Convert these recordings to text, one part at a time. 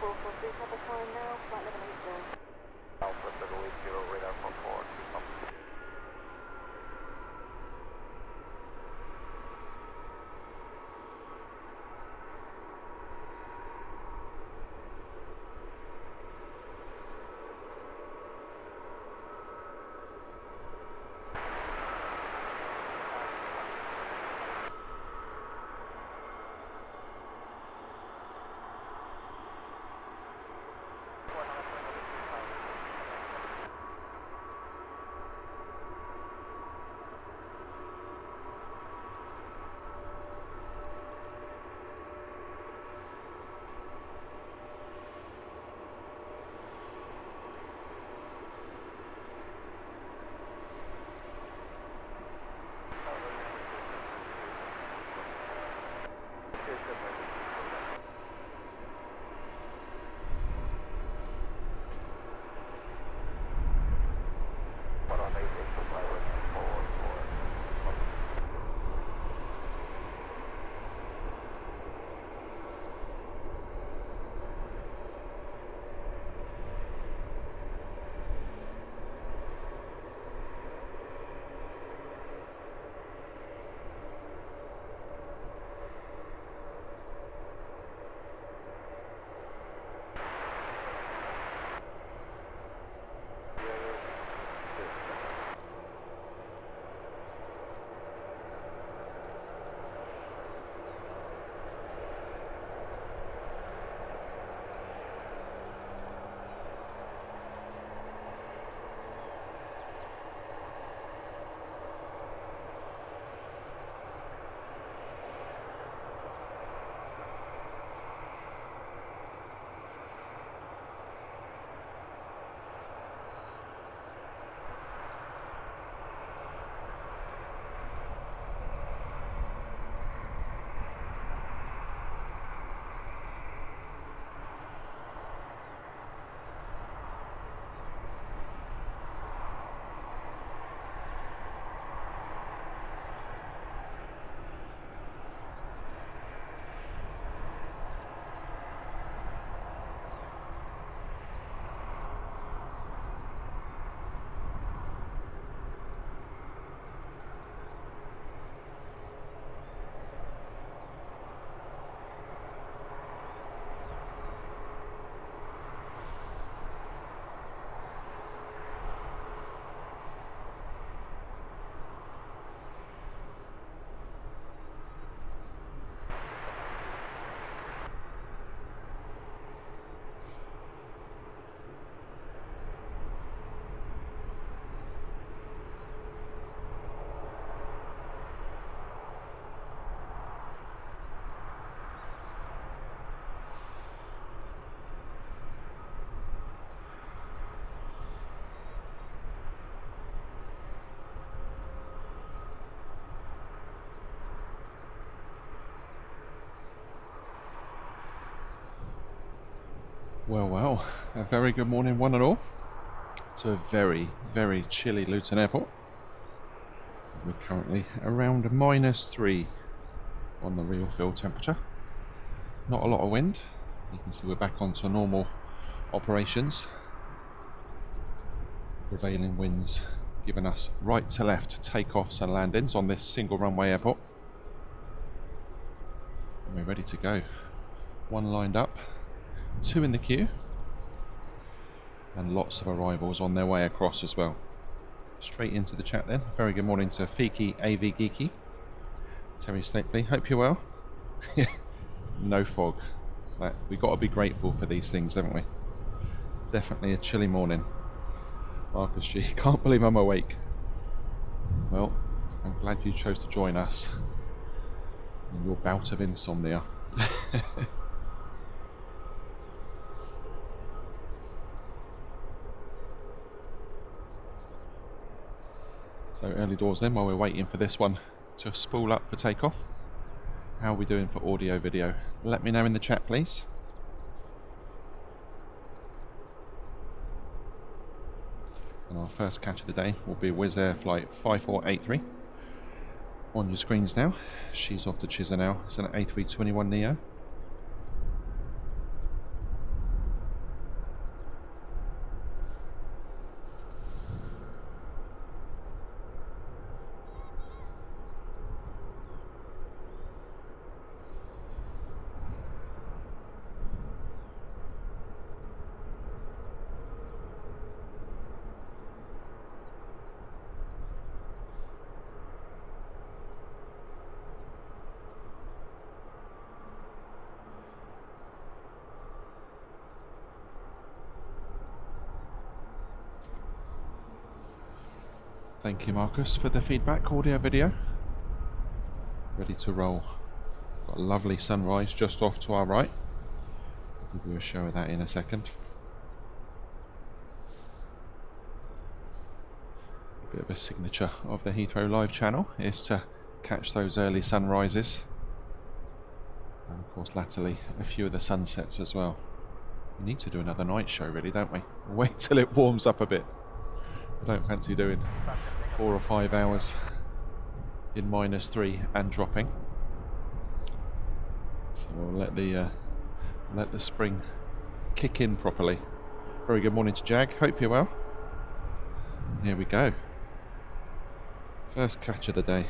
443 Papa time now, flight level 80. Alpha 780, radar 44, 2 Well, a very good morning one and all to a very, very chilly Luton Airport. We're currently around -3 on the real field temperature. Not a lot of wind. You can see we're back onto normal operations. Prevailing winds giving us right to left takeoffs and landings on this single runway airport. And we're ready to go. One lined up, 2 in the queue, and lots of arrivals on their way across as well. Straight into the chat then. Very good morning to Fiki AV Geeky, Terry Stapley, hope you're well. No fog. We've got to be grateful for these things, haven't we? Definitely a chilly morning. Marcus G, can't believe I'm awake. Well, I'm glad you chose to join us in your bout of insomnia. So early doors then, while we're waiting for this one to spool up for takeoff. How are we doing for audio video? Let me know in the chat, please. And our first catch of the day will be Wizz Air flight 5483. On your screens now. She's off to Chisa now. It's an A321neo. Thank you, Marcus, for the feedback, audio, video. Ready to roll. Got a lovely sunrise just off to our right. I'll give you a show of that in a second. A bit of a signature of the Heathrow Live channel is to catch those early sunrises. And of course, latterly, a few of the sunsets as well. We need to do another night show, really, don't we? Wait till it warms up a bit. I don't fancy doing 4 or 5 hours in -3 and dropping. So we'll let the spring kick in properly. Very good morning to Jag. Hope you're well. Here we go. First catch of the day.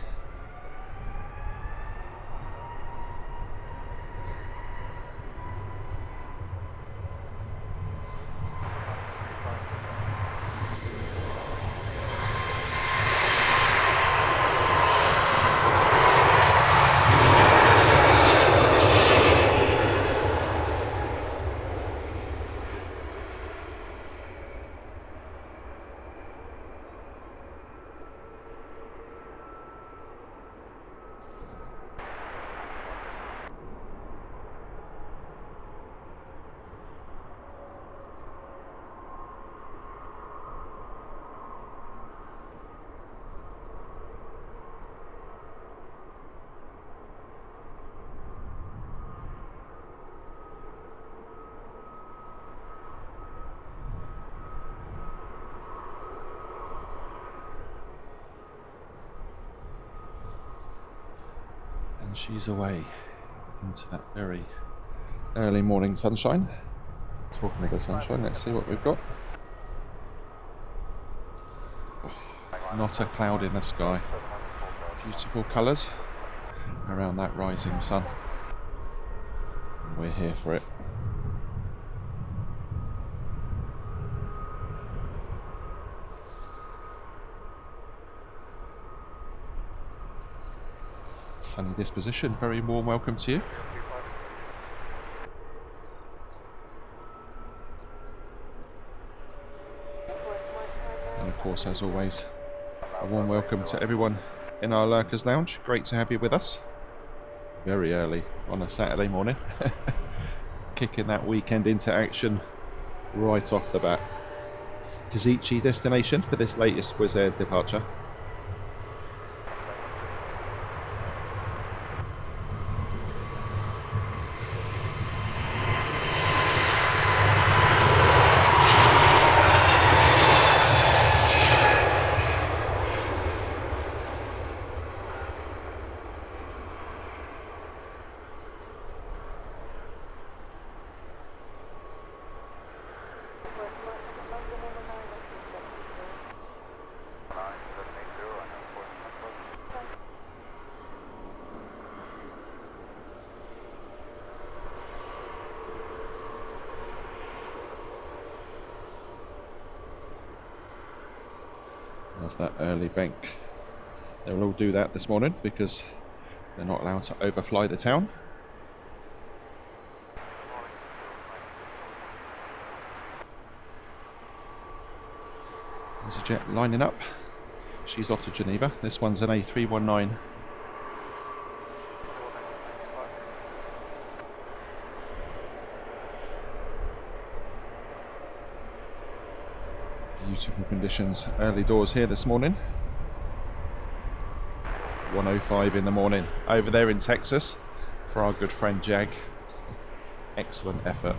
And she's away into that very early morning sunshine. Talking of the sunshine, let's see what we've got. Oh, not a cloud in the sky. Beautiful colours around that rising sun. And we're here for it. Sunny disposition, very warm welcome to you. And of course, as always, a warm welcome to everyone in our Lurkers Lounge. Great to have you with us. Very early on a Saturday morning. Kicking that weekend into action right off the bat. Kazichi destination for this latest Wizz Air departure. Of that early bank. They'll all do that this morning because they're not allowed to overfly the town. There's a jet lining up. She's off to Geneva. This one's an A319. Beautiful conditions early doors here this morning. 1:05 in the morning over there in Texas for our good friend Jag. Excellent effort.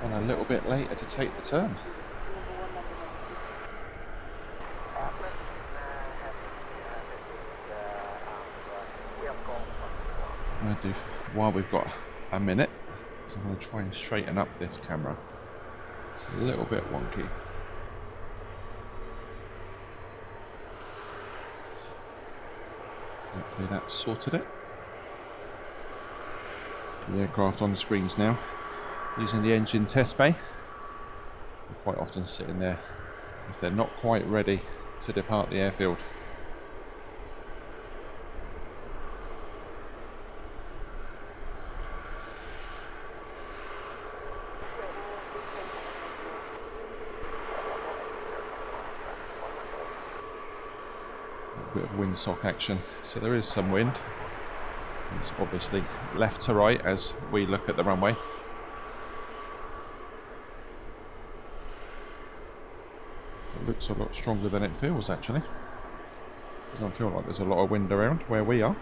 And a little bit later to take the turn. I'm going to do, while we've got a minute, so I'm going to try and straighten up this camera. It's a little bit wonky. Hopefully that sorted it. The aircraft on the screens now, using the engine test bay. They're quite often sitting there if they're not quite ready to depart the airfield. A bit of windsock action, so there is some wind. It's obviously left to right as we look at the runway. It looks a lot stronger than it feels, actually. Doesn't feel like there's a lot of wind around where we are.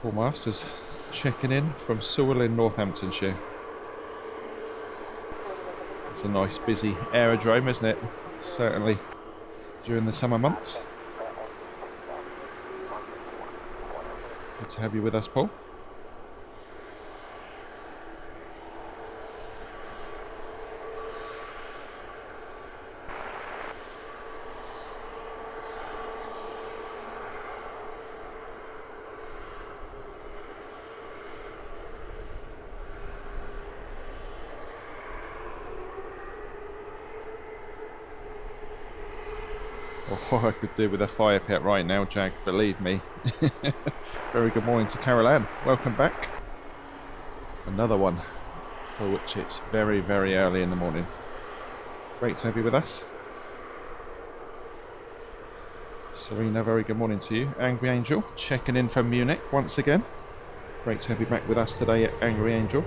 Paul Masters checking in from Sewell in Northamptonshire. It's a nice busy aerodrome, isn't it? Certainly during the summer months. Good to have you with us, Paul. Oh, I could do with a fire pit right now, Jag, believe me. Very good morning to Carol Ann. Welcome back. Another one for which it's very, very early in the morning. Great to have you with us. Serena, very good morning to you. Angry Angel, checking in from Munich once again. Great to have you back with us today at Angry Angel.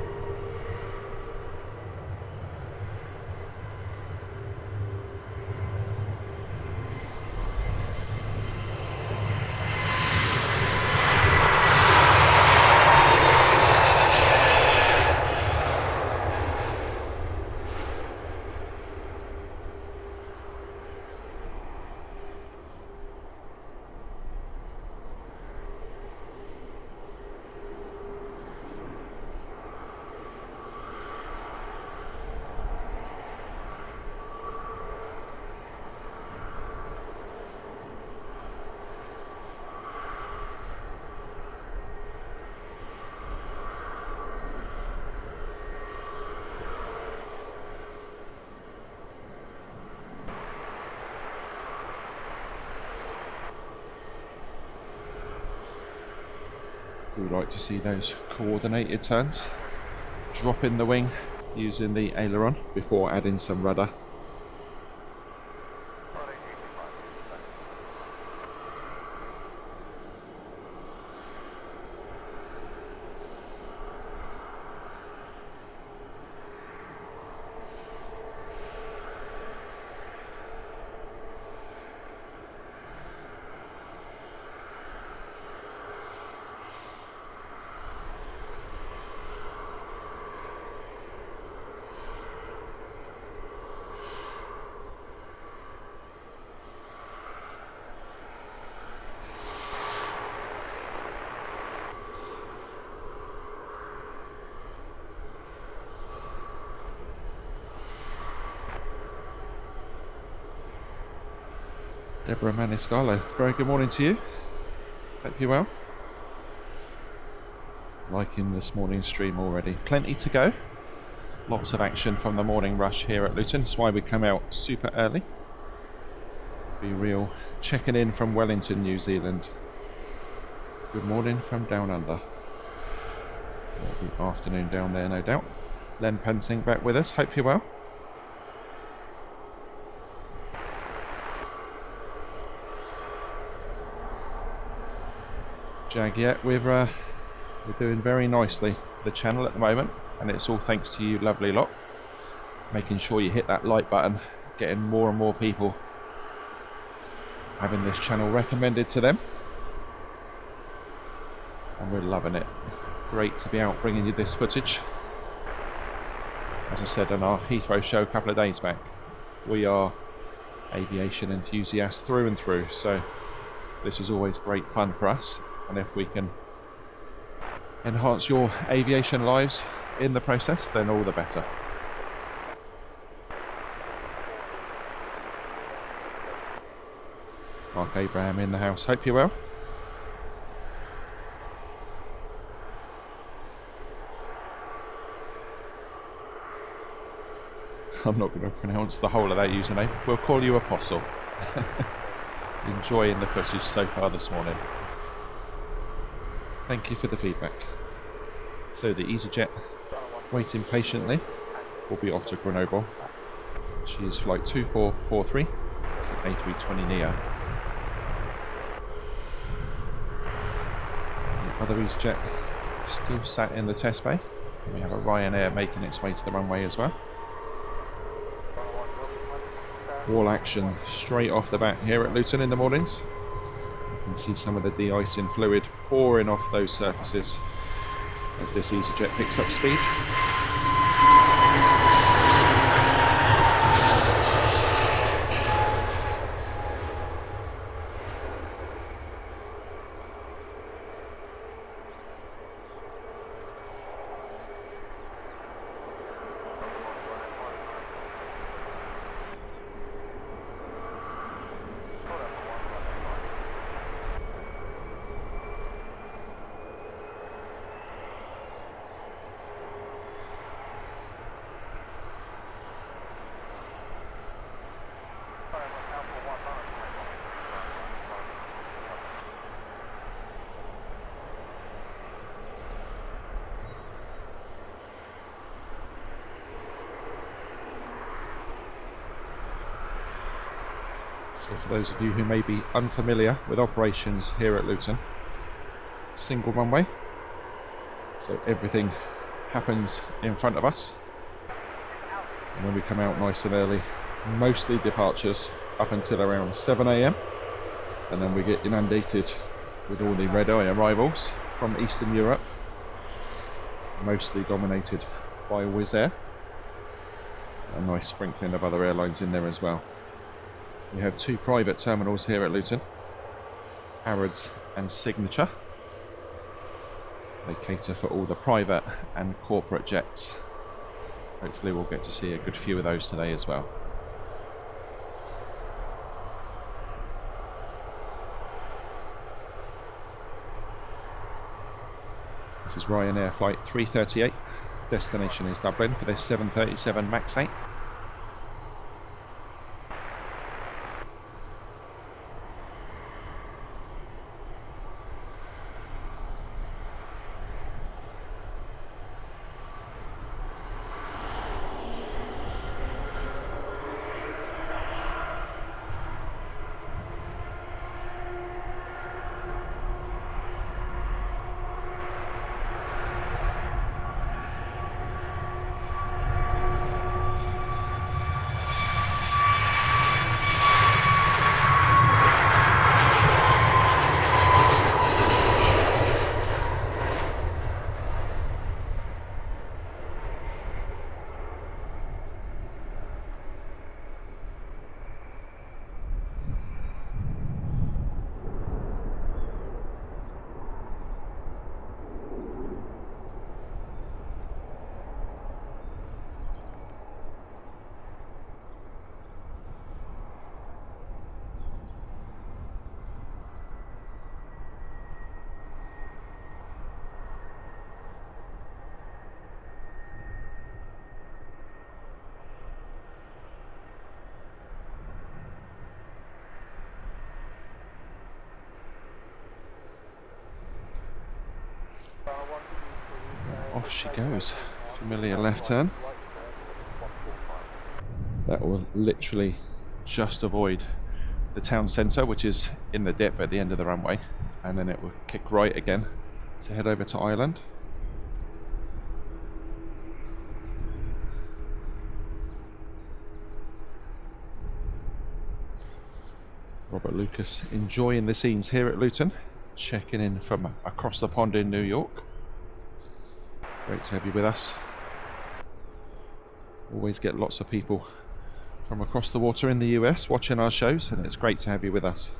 Do like to see those coordinated turns. Dropping the wing using the aileron before adding some rudder. Deborah Maniscalo, very good morning to you. Hope you're well. Liking this morning's stream already. Plenty to go. Lots of action from the morning rush here at Luton. That's why we come out super early. Be real. Checking in from Wellington, New Zealand. Good morning from down under. Good afternoon down there, no doubt. Len Pensing back with us. Hope you're well. Jag, yeah, we're doing very nicely the channel at the moment, and it's all thanks to you lovely lot making sure you hit that like button, getting more and more people having this channel recommended to them. and we're loving it. Great to be out bringing you this footage. As I said on our Heathrow show a couple of days back, we are aviation enthusiasts through and through, so this is always great fun for us, and if we can enhance your aviation lives in the process, then all the better. Mark Abraham in the house, hope you're well. I'm not going to pronounce the whole of that username. We'll call you Apostle. Enjoying the footage so far this morning. Thank you for the feedback. So the EasyJet, waiting patiently, will be off to Grenoble. She is flight 2443. It's an A320neo. The other EasyJet still sat in the test bay. We have a Ryanair making its way to the runway as well. All action straight off the bat here at Luton in the mornings. You can see some of the de-icing fluid pouring off those surfaces as this EasyJet picks up speed. So for those of you who may be unfamiliar with operations here at Luton, single runway, so everything happens in front of us, and when we come out nice and early, mostly departures up until around 7 AM, and then we get inundated with all the red-eye arrivals from Eastern Europe, mostly dominated by Wizz Air, a nice sprinkling of other airlines in there as well. We have two private terminals here at Luton, Harrods and Signature. They cater for all the private and corporate jets. Hopefully we'll get to see a good few of those today as well. This is Ryanair flight 338. Destination is Dublin for this 737 MAX 8. Off she goes. Familiar left turn. That will literally just avoid the town centre, which is in the dip at the end of the runway, and then it will kick right again to head over to Ireland. Robert Lucas enjoying the scenes here at Luton checking in from across the pond in New York. Great to have you with us. Always get lots of people from across the water in the US watching our shows, and it's great to have you with us.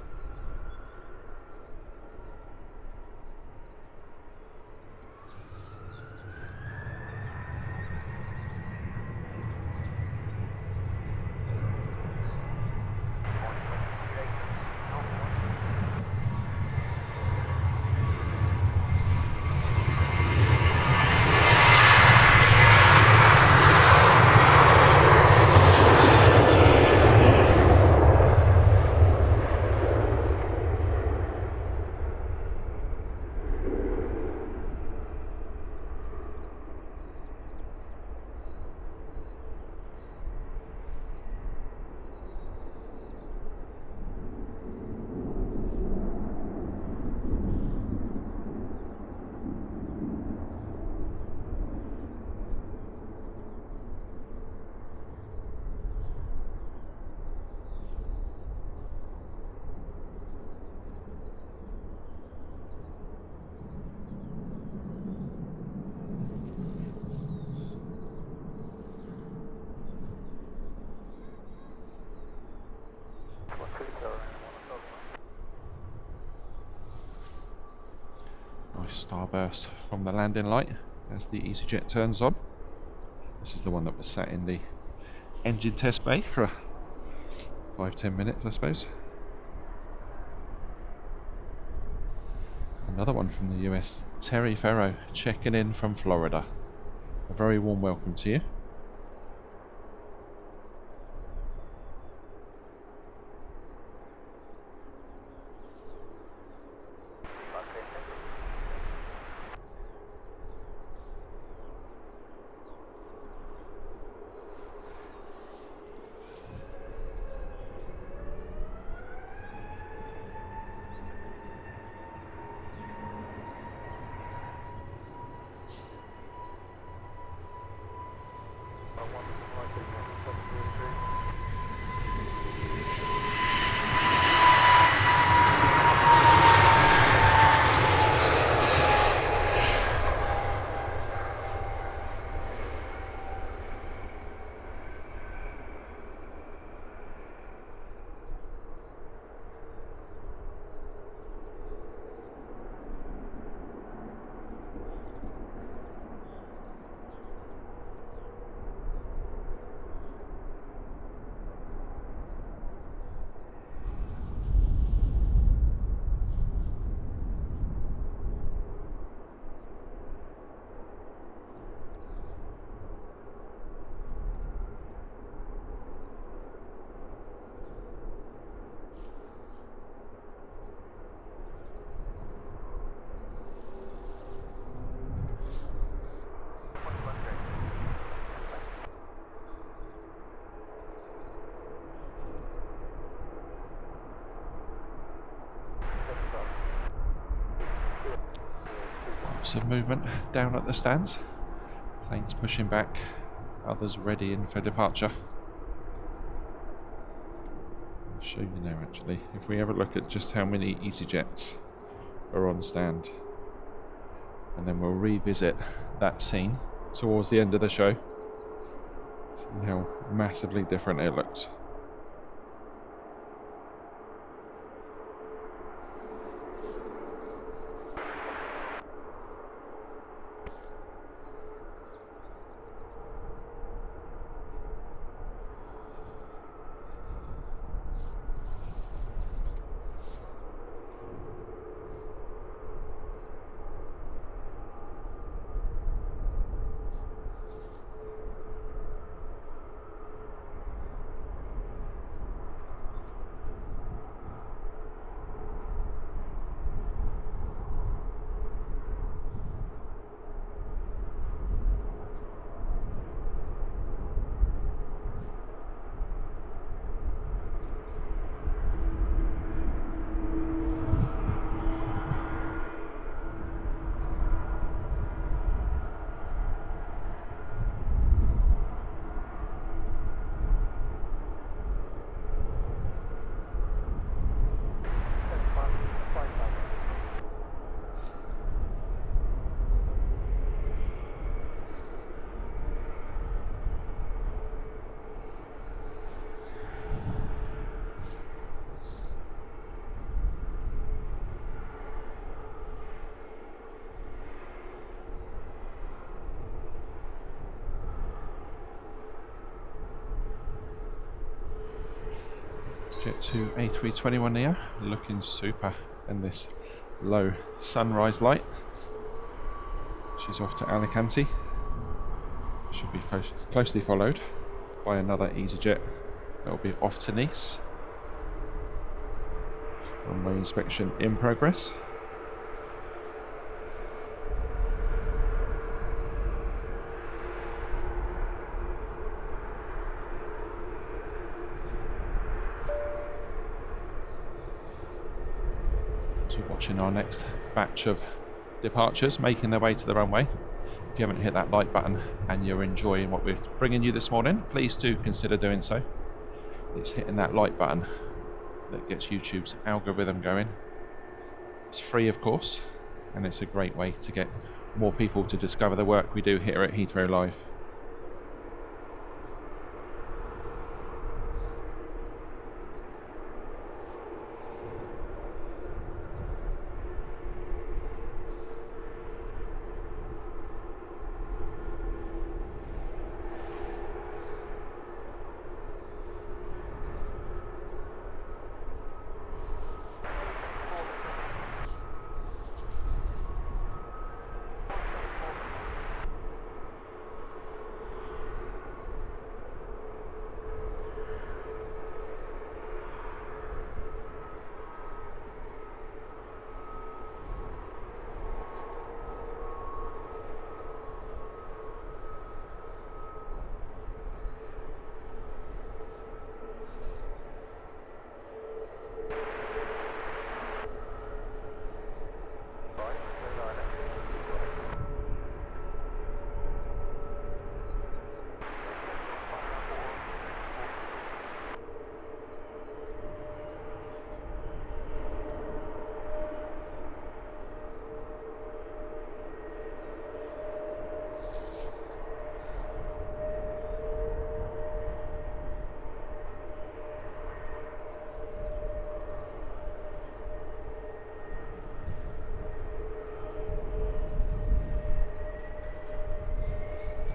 Nice starburst from the landing light as the EasyJet turns on. This is the one that was sat in the engine test bay for 5-10 minutes, I suppose. Another one from the US, Terry Farrow, checking in from Florida. A very warm welcome to you. Lots of movement down at the stands. Planes pushing back, others ready in for departure. I'll show you now actually. If we have a look at just how many EasyJets are on stand, and then we'll revisit that scene towards the end of the show. See how massively different it looks. Jet 2 A321neo, looking super in this low sunrise light. She's off to Alicante. Should be closely followed by another EasyJet that will be off to Nice. Runway inspection in progress. So watching our next batch of departures making their way to the runway. If you haven't hit that like button and you're enjoying what we're bringing you this morning, please do consider doing so. It's hitting that like button that gets YouTube's algorithm going. It's free, of course, and it's a great way to get more people to discover the work we do here at Heathrow Live.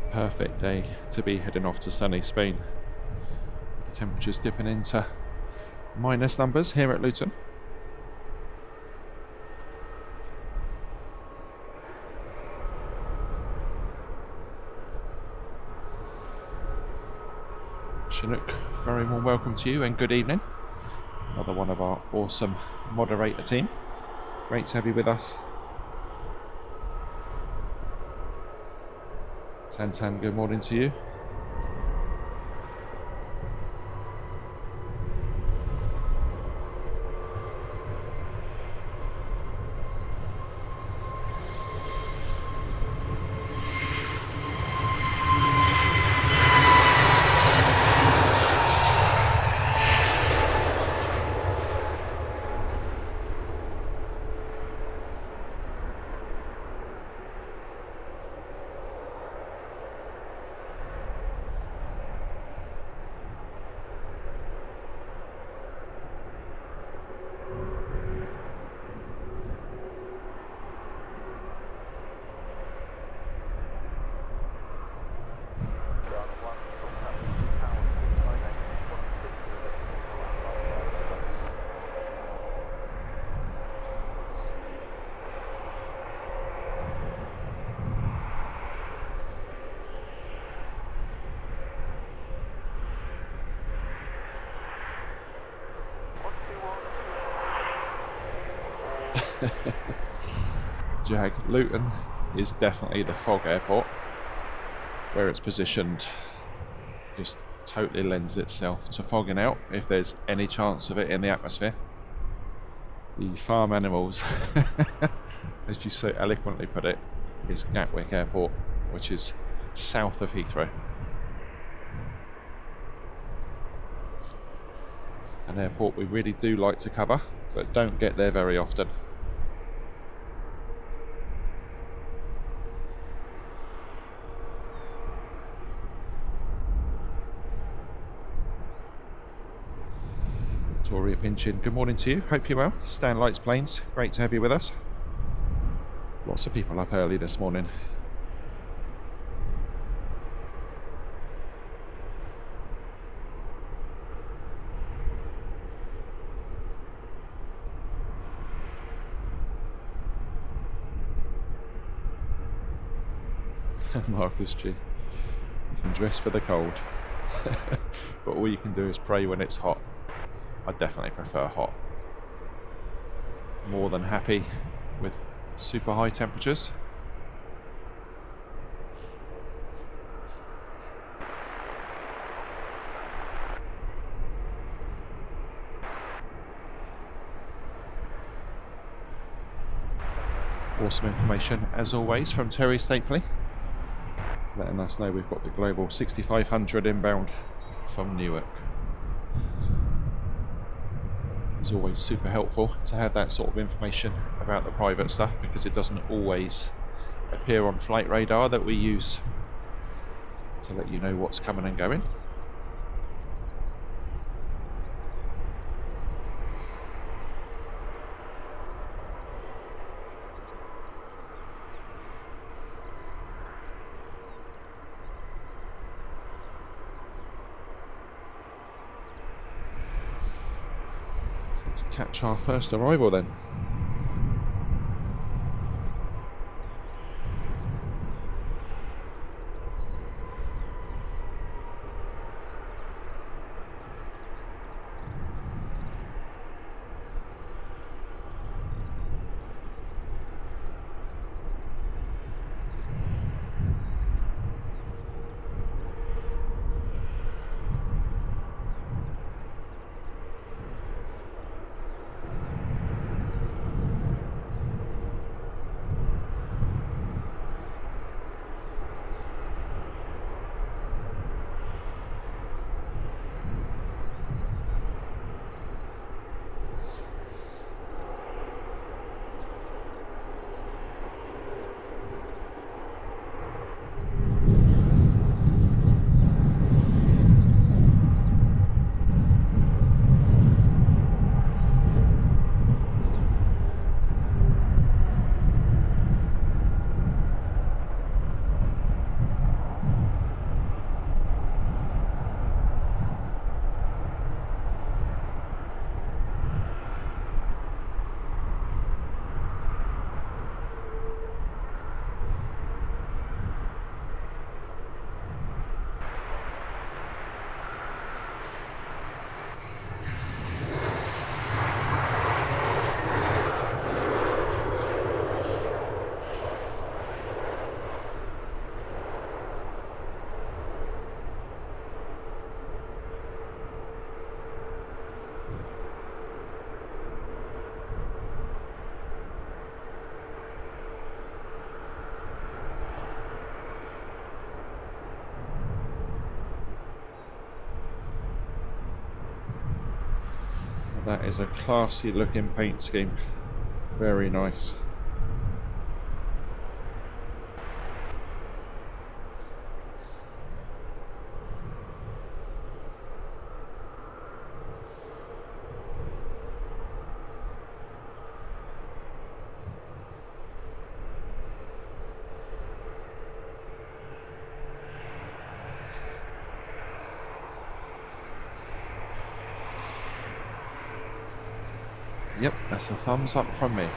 Perfect day to be heading off to sunny Spain. The temperature's dipping into minus numbers here at Luton. Chinook, very warm welcome to you and good evening. Another one of our awesome moderator team. Great to have you with us. Tantan, good morning to you. Jag, Luton is definitely the fog airport. Where it's positioned just totally lends itself to fogging out if there's any chance of it in the atmosphere. The farm animals, as you so eloquently put it, is Gatwick Airport, which is south of Heathrow. An airport we really do like to cover, but don't get there very often. Victoria Pinchin, good morning to you. Hope you're well. Stan Lights Planes, great to have you with us. Lots of people up early this morning. Marcus G. You can dress for the cold. But all you can do is pray when it's hot. I definitely prefer hot. More than happy with super high temperatures. Awesome information as always from Terry Stapley, letting us know we've got the Global 6500 inbound from Newark. It's always super helpful to have that sort of information about the private stuff, because it doesn't always appear on flight radar that we use to let you know what's coming and going. Let's catch our first arrival then. That is a classy looking paint scheme. Very nice. Yep, that's a thumbs up from me.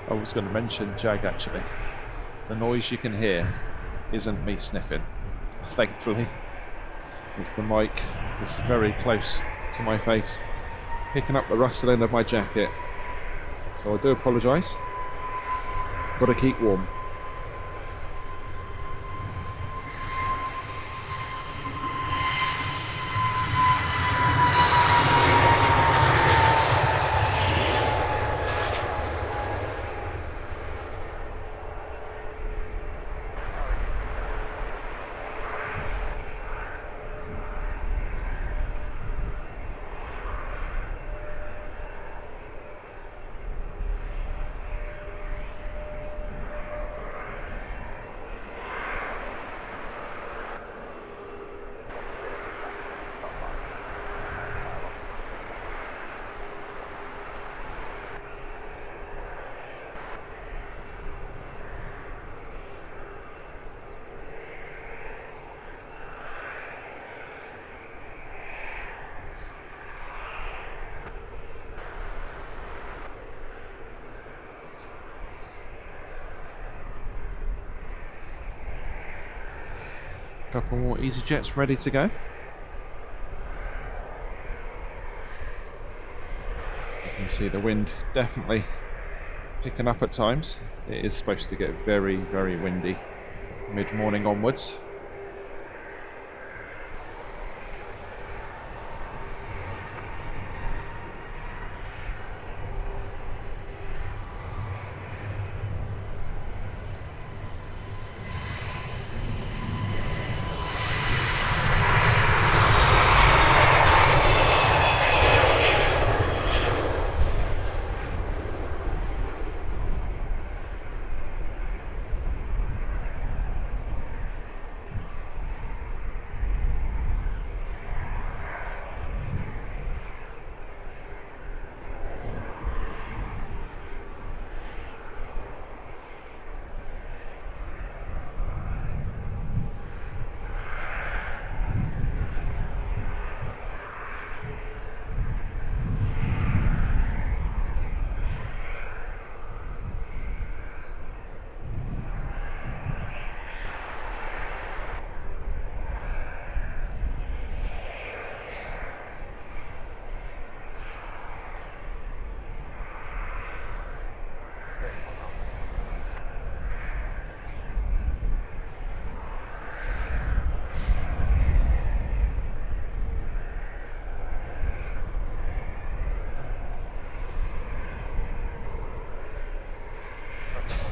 I was going to mention, Jag, actually, the noise you can hear isn't me sniffing, thankfully. It's the mic. It's very close to my face, picking up the rustling of my jacket. So I do apologise. Got to keep warm. Couple more EasyJets ready to go. You can see the wind definitely picking up at times. It is supposed to get very, very windy mid-morning onwards.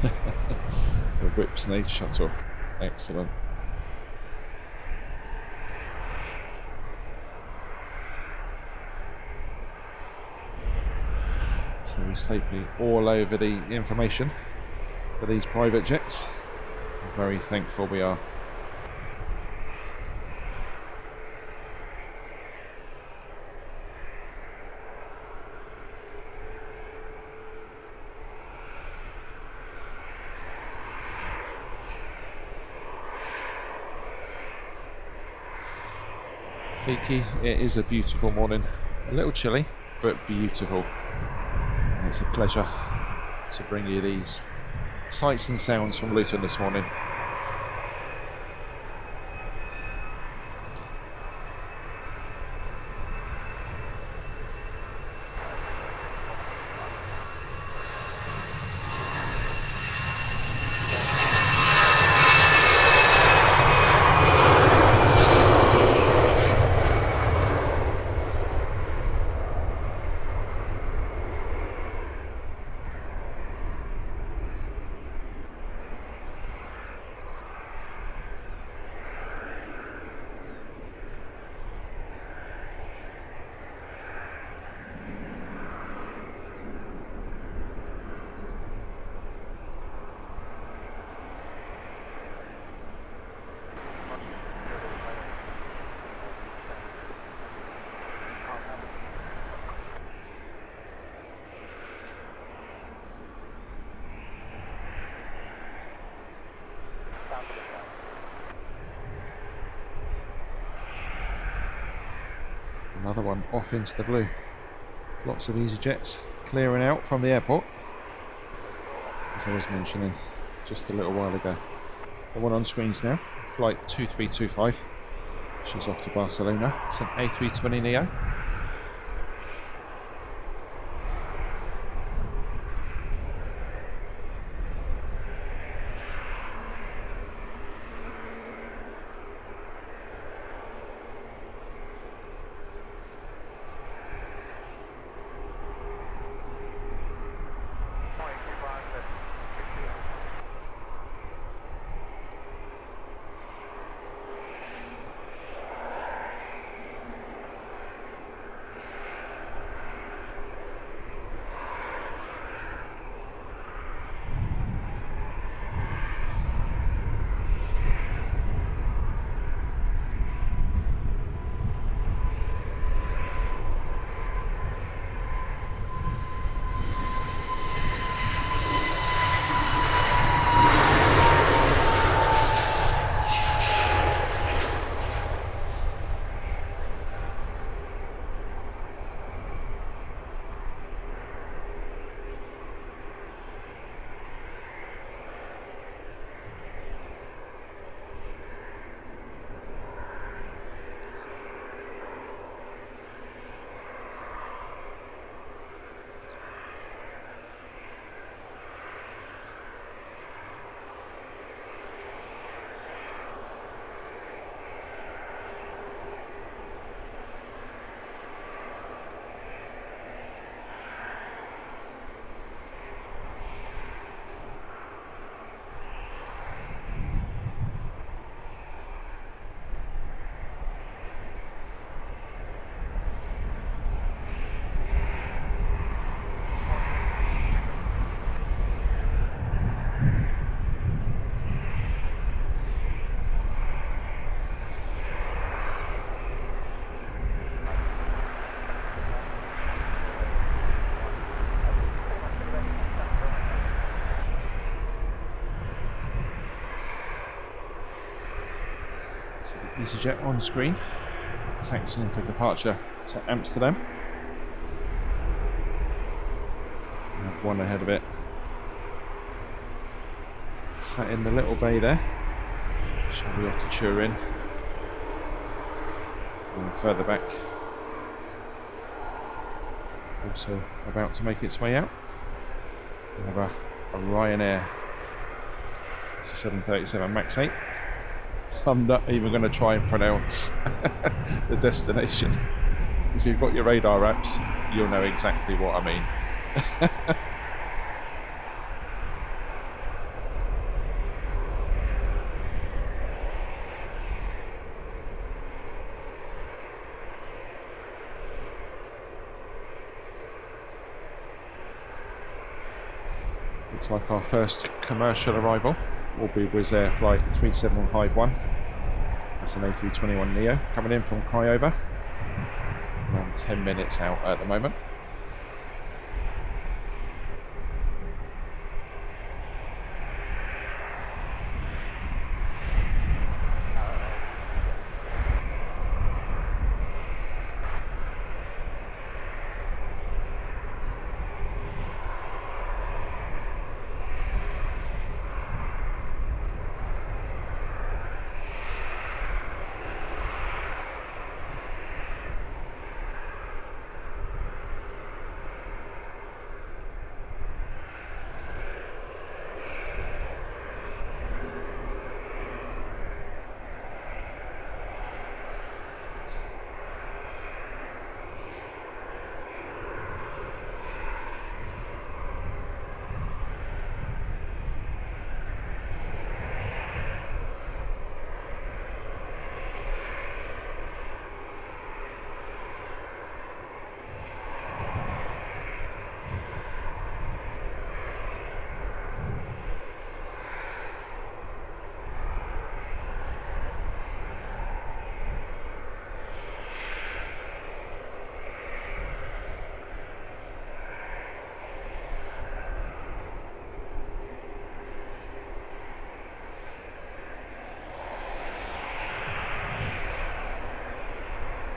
The Whipsnade shuttle. Excellent. Terry Stapley all over the information for these private jets. I'm very thankful we are. Fiki, it is a beautiful morning. A little chilly, but beautiful. And it's a pleasure to bring you these sights and sounds from Luton this morning. Another one off into the blue. Lots of EasyJets clearing out from the airport, as I was mentioning just a little while ago. The one on screens now, flight 2325. She's off to Barcelona. It's an A320neo. So the EasyJet on screen, taxiing for departure to Amsterdam. And one ahead of it. Sat in the little bay there. Shall we off to Turin? And further back. Also about to make its way out. We have a Ryanair. It's a 737 MAX 8. I'm not even going to try and pronounce the destination. If you've got your radar apps, you'll know exactly what I mean. Looks like our first commercial arrival will be Wizz Air flight 3751. That's an A321neo coming in from Craiova. Around 10 minutes out at the moment.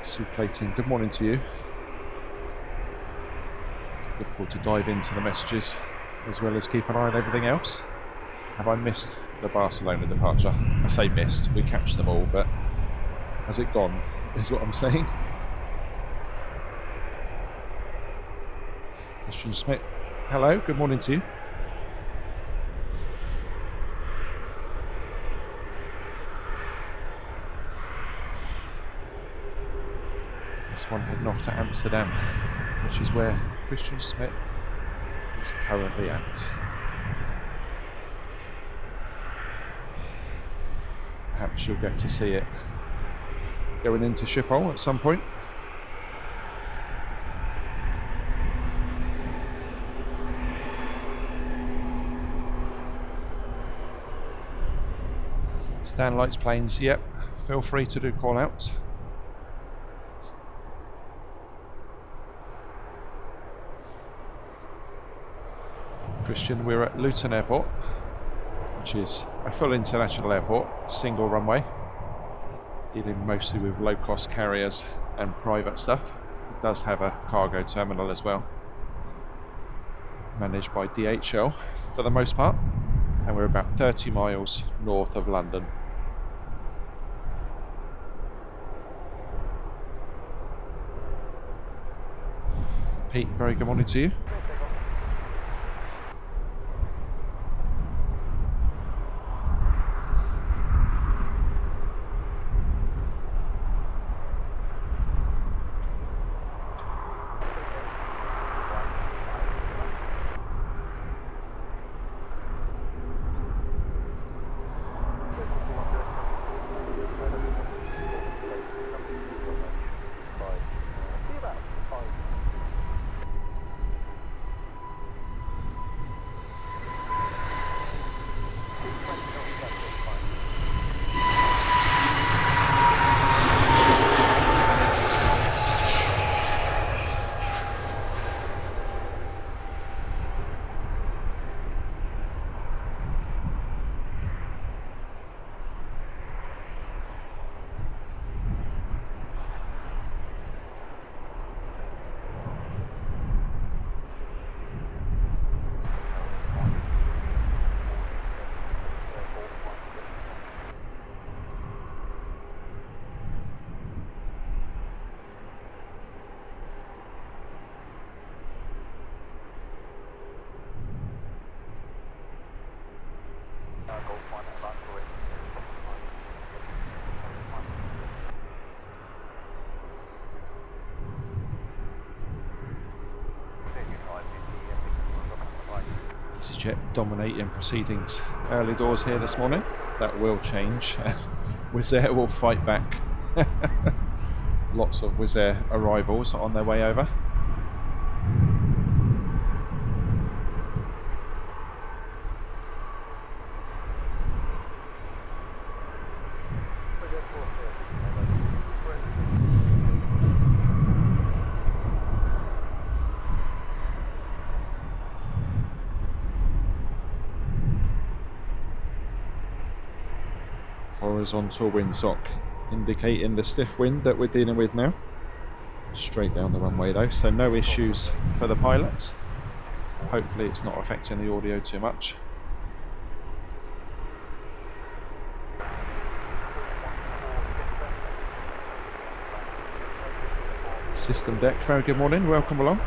Sue Clayton, good morning to you. It's difficult to dive into the messages as well as keep an eye on everything else. Have I missed the Barcelona departure? I say missed, we catch them all, but has it gone, is what I'm saying. Christian Smith, hello, good morning to you. This one heading off to Amsterdam, which is where Christian Smith is currently at. Perhaps you'll get to see it going into Schiphol at some point. Stan likes planes, yep, feel free to do call outs. Christian, we're at Luton Airport, which is a full international airport, single runway, dealing mostly with low-cost carriers and private stuff. It does have a cargo terminal as well, managed by DHL for the most part, and we're about 30 miles north of London. Pete, very good morning to you. EasyJet dominating proceedings early doors here this morning. That will change. Wizz Air will fight back. Lots of Wizz Air arrivals on their way over. Horizontal windsock indicating the stiff wind that we're dealing with now. Straight down the runway though, so no issues for the pilots. Hopefully it's not affecting the audio too much. System deck, very good morning, welcome along.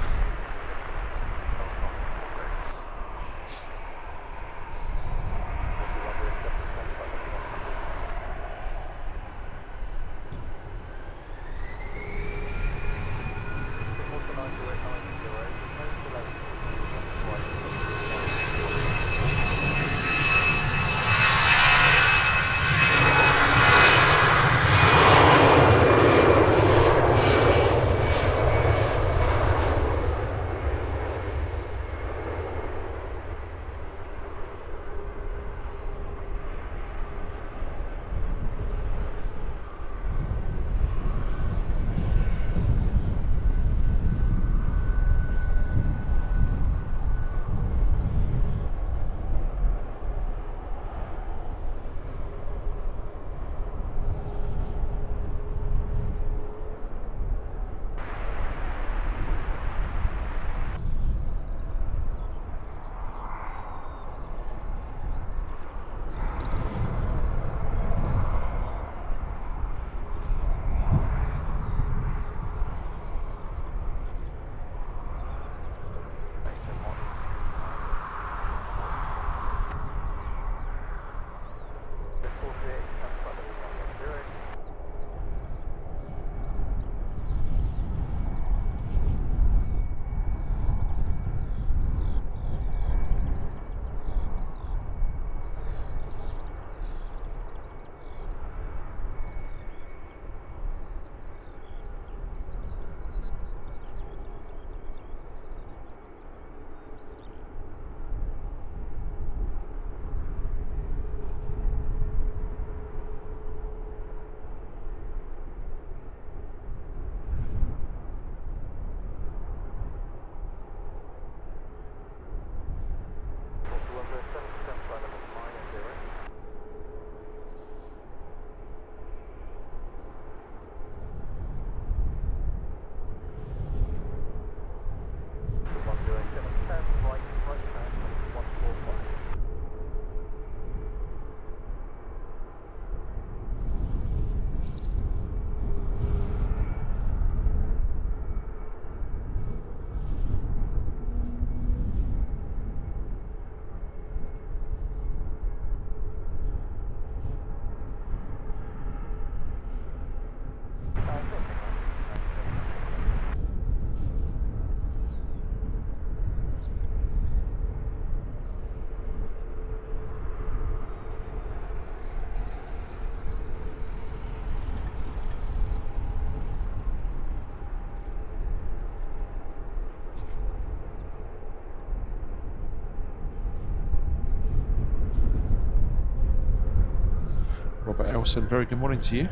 Robert Elson, very good morning to you,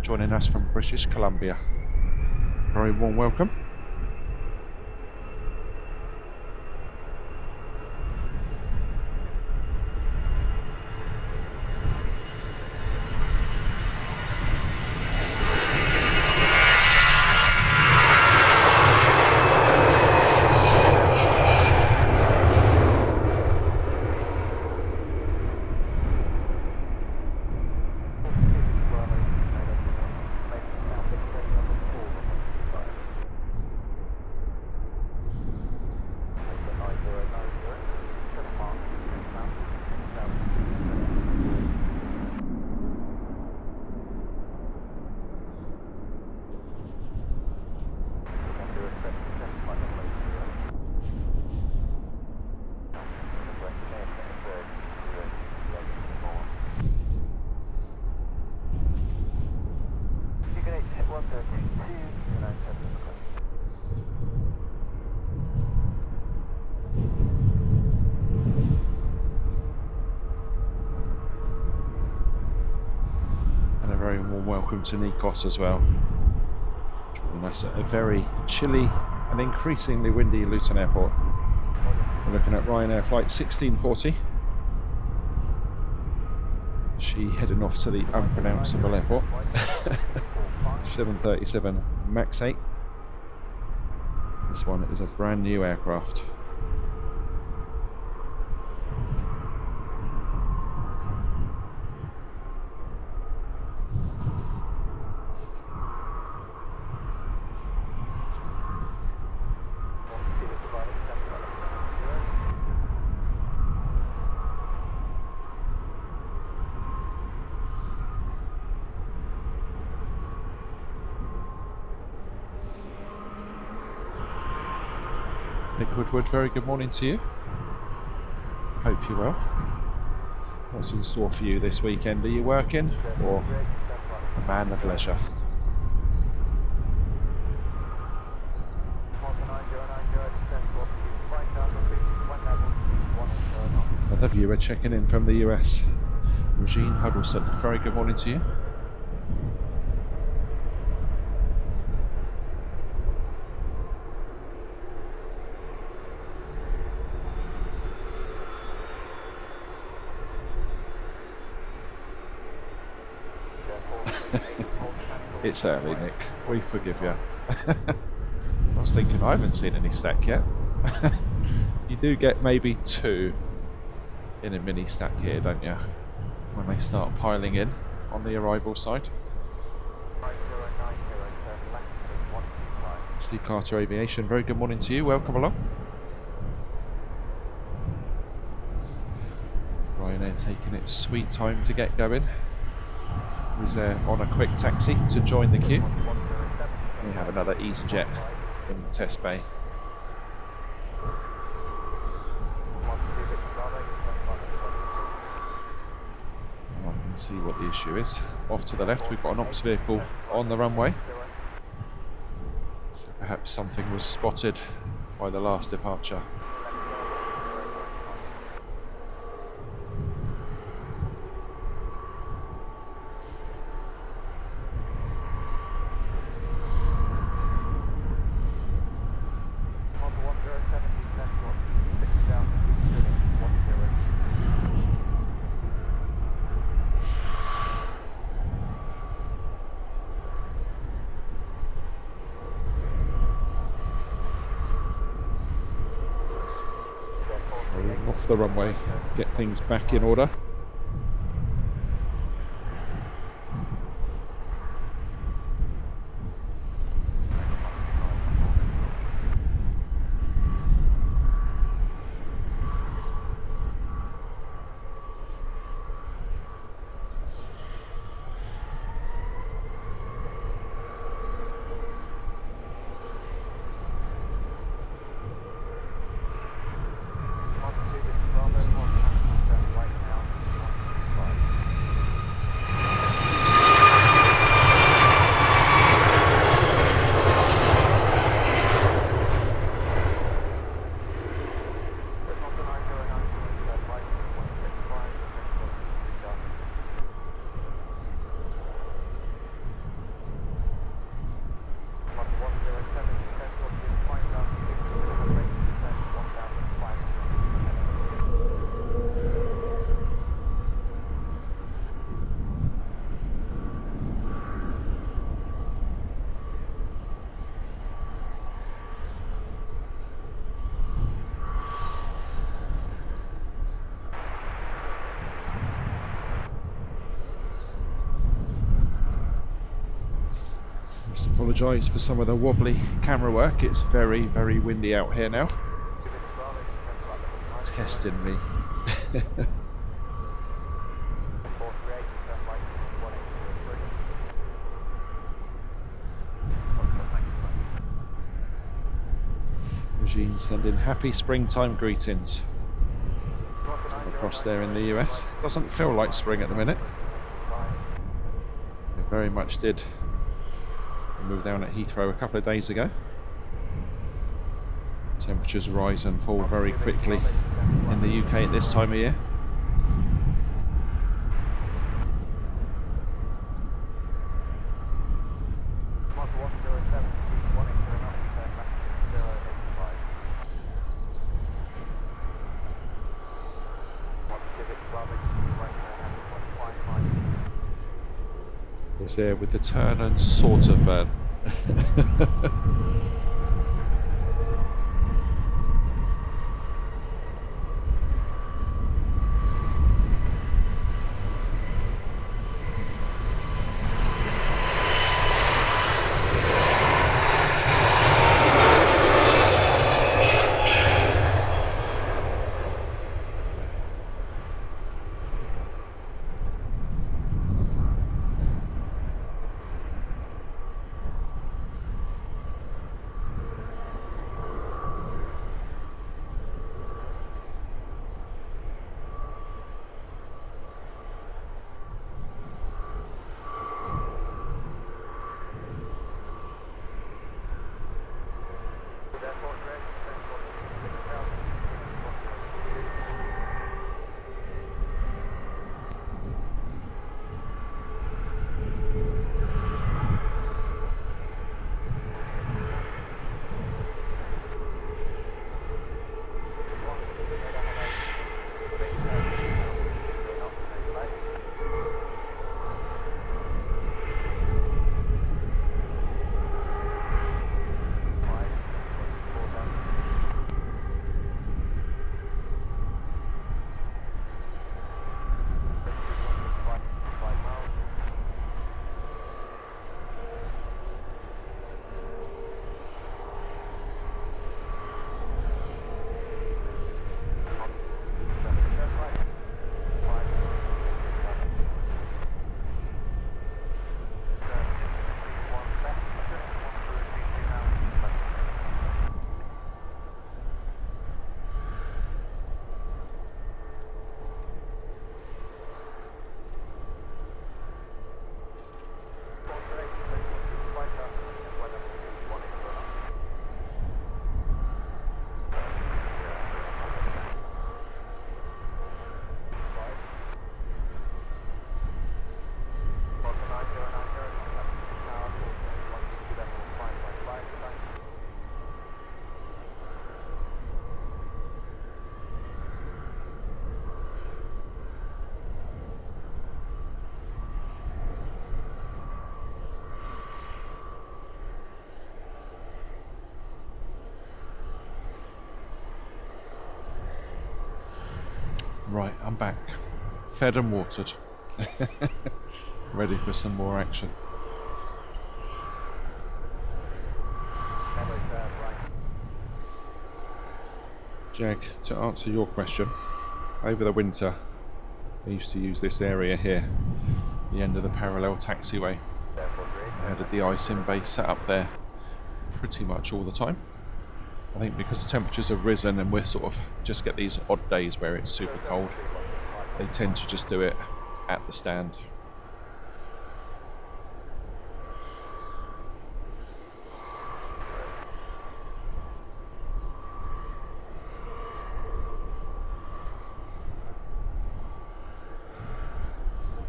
joining us from British Columbia. Very warm welcome. And a very warm welcome to Nikos as well. Joining us at a very chilly and increasingly windy Luton Airport. We're looking at Ryanair flight 1640. She heading off to the unpronounceable airport. 737 MAX 8. This one is a brand new aircraft. Nick Woodward, very good morning to you. Hope you're well. What's in store for you this weekend? Are you working or a man of leisure? Another viewer checking in from the US. Regine Huddleston, very good morning to you. It's early, Nick. We forgive you. I was thinking I haven't seen any stack yet. You do get maybe 2 in a mini stack here, don't you? When they start piling in on the arrival side. Steve Carter Aviation, very good morning to you. Welcome along. Ryanair taking its sweet time to get going. Who's on a quick taxi to join the queue. We have another EasyJet in the test bay. I can see what the issue is. Off to the left, we've got an ops vehicle on the runway. So perhaps something was spotted by the last departure. Off the runway, get things back in order. Apologise for some of the wobbly camera work. It's very, very windy out here now. Testing me. Regine sending happy springtime greetings from across there in the US. Doesn't feel like spring at the minute. It very much did We were down at Heathrow a couple of days ago. Temperatures rise and fall very quickly in the UK at this time of year. Is there with the turn and sort of burn. Right, I'm back. Fed and watered. Ready for some more action. Jag, to answer your question, over the winter I used to use this area here, the end of the parallel taxiway. I had the ice-in base set up there pretty much all the time. I think because the temperatures have risen and we're sort of just get these odd days where it's super cold, they tend to just do it at the stand.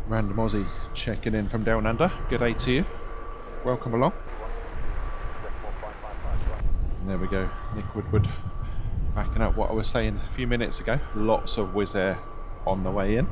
Random Aussie checking in from down under. Good day to you. Welcome along. And there we go, Nick Woodward backing up what I was saying a few minutes ago. Lots of Wizz Air on the way in.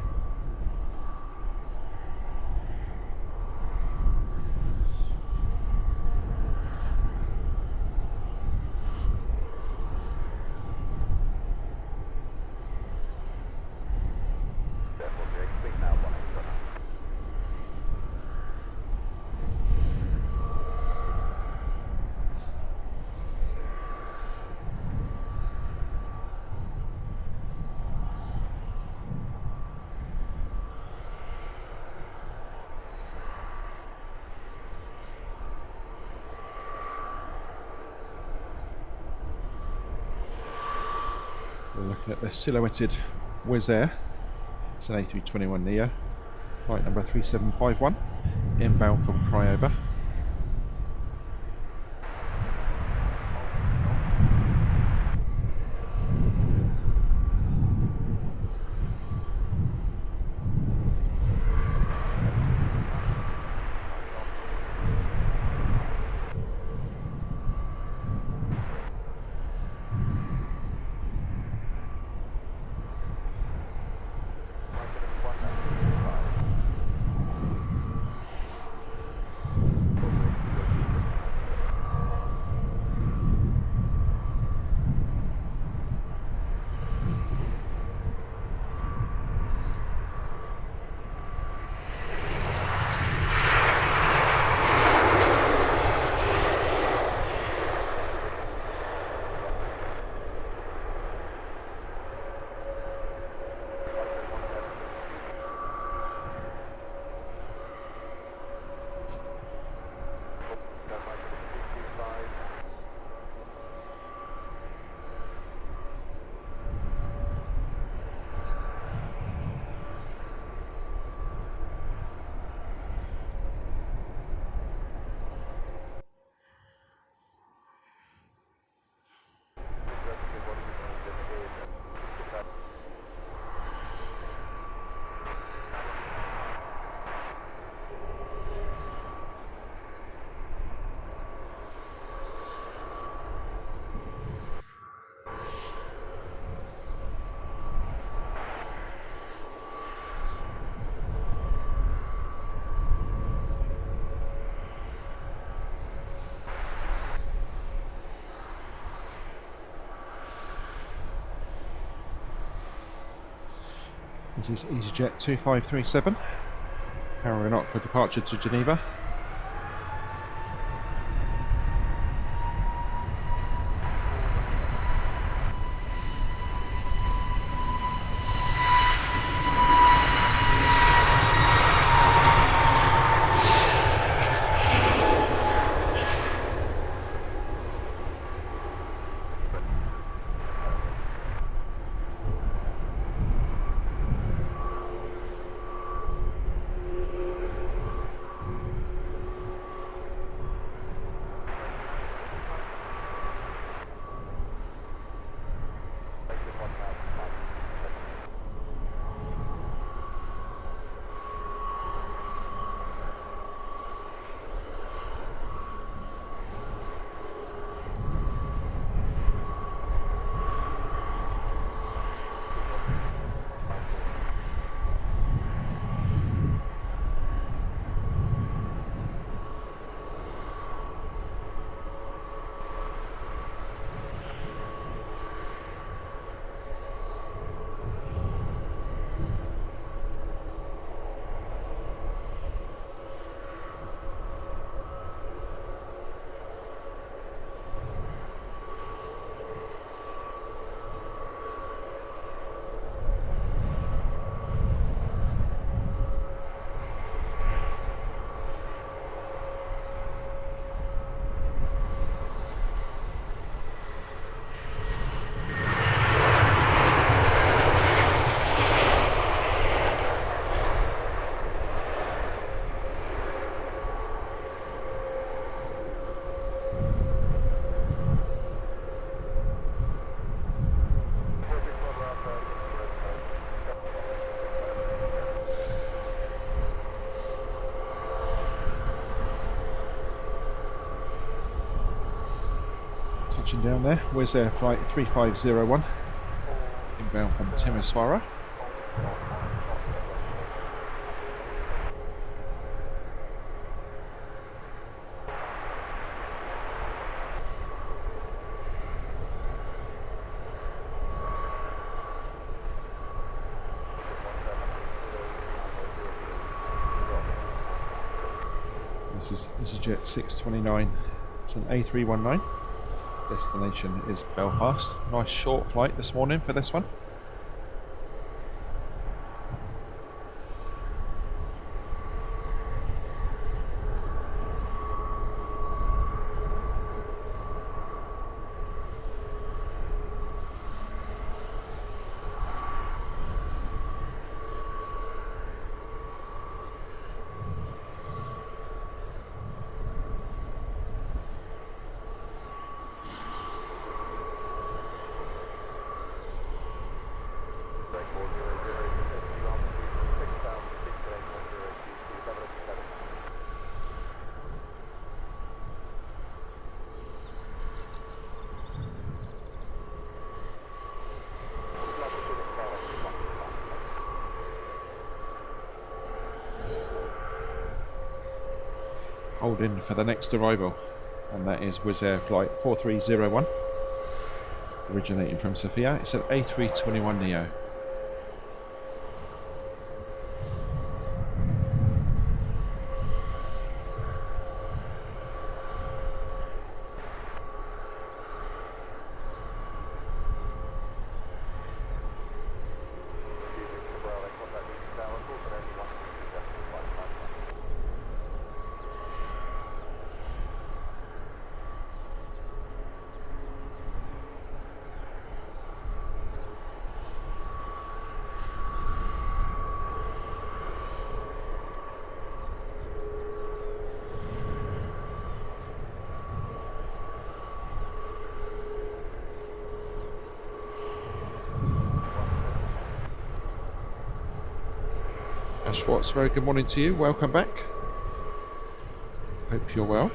We're looking at the silhouetted Wizz Air. It's an A321neo, flight number 3751, inbound from Craiova. This is EasyJet 2537, powering up for departure to Geneva. Touching down there, Wizz Air flight 3501, inbound from Timisoara. This is EasyJet 629, it's an A319. Destination is Belfast. Nice short flight this morning for this one. Hold in for the next arrival, and that is Wizz Air flight 4301, originating from Sofia. It's an A321neo. Ash Watts, very good morning to you. Welcome back. Hope you're well.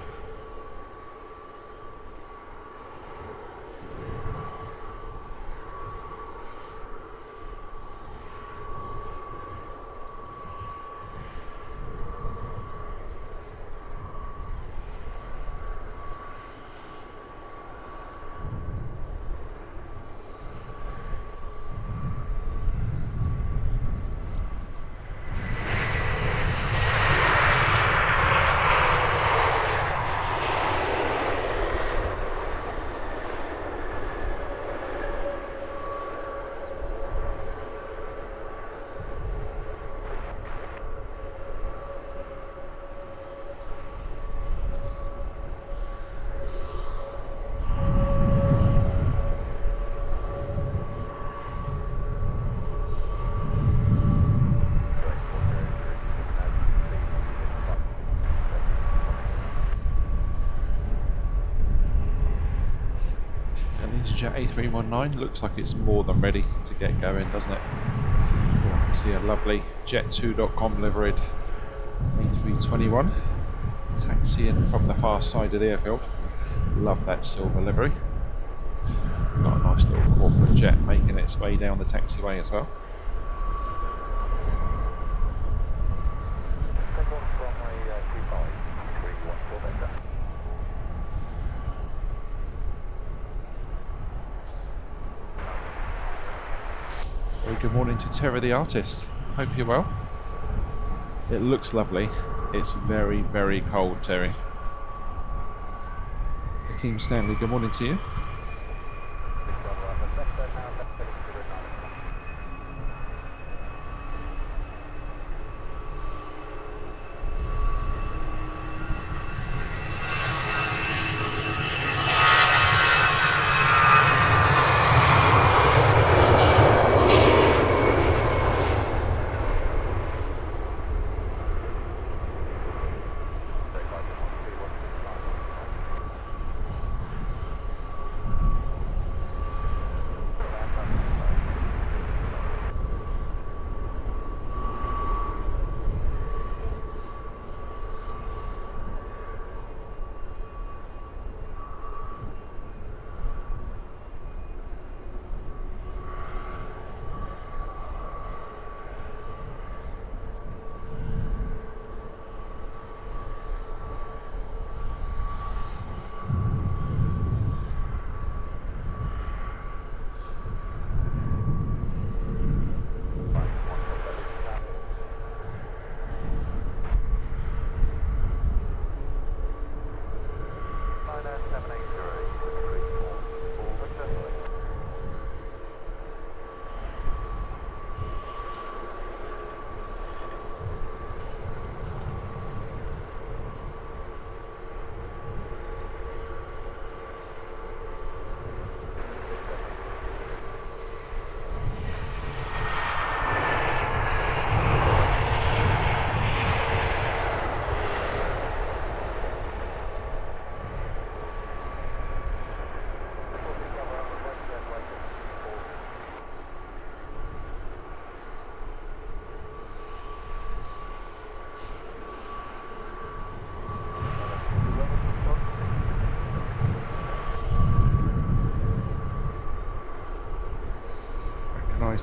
EasyJet A319 looks like it's more than ready to get going, doesn't it? Oh, I can see a lovely jet2.com liveried A321 taxiing from the far side of the airfield. Love that silver livery. Got a nice little corporate jet making its way down the taxiway as well. Very good morning to Terry the artist. Hope you're well. It looks lovely. It's very, very cold, Terry. Hakeem Stanley, good morning to you.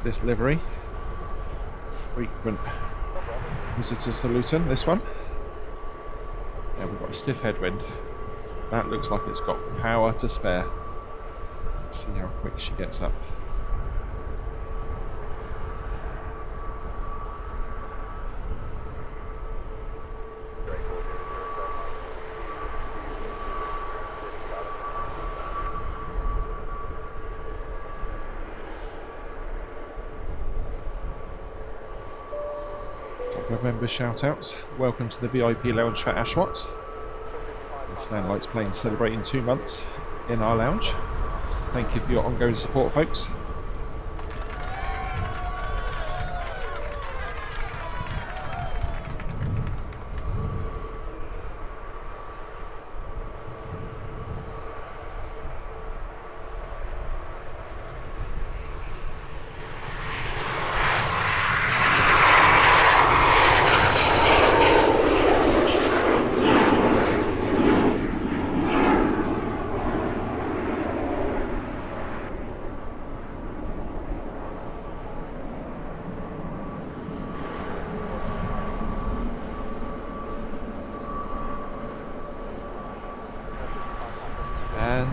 This livery, frequent visitors to Luton. This one, yeah, we've got a stiff headwind. That looks like it's got power to spare. Let's see how quick she gets up. Member shout outs. Welcome to the VIP lounge for Ashmont. The Stanlight's plane celebrating 2 months in our lounge. Thank you for your ongoing support, folks.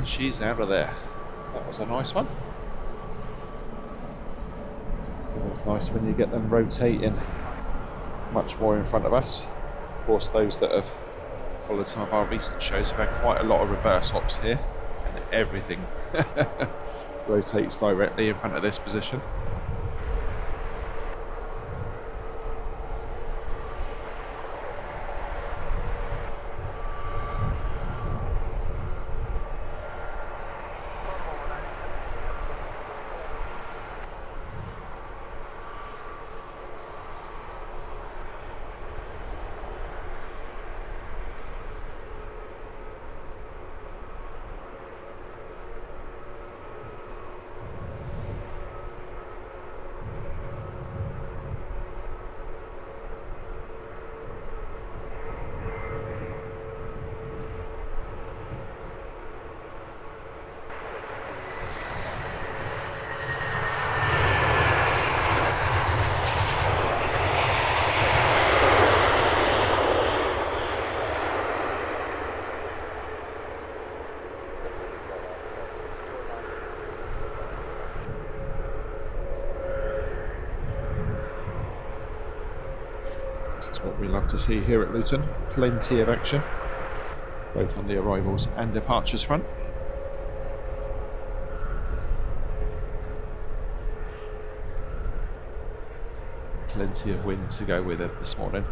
She's out of there. That was a nice one. It's nice when you get them rotating much more in front of us. Of course, those that have followed some of our recent shows have had quite a lot of reverse hops here, and everything rotates directly in front of this position. what we love to see here at Luton. Plenty of action, both on the arrivals and departures front. Plenty of wind to go with it this morning.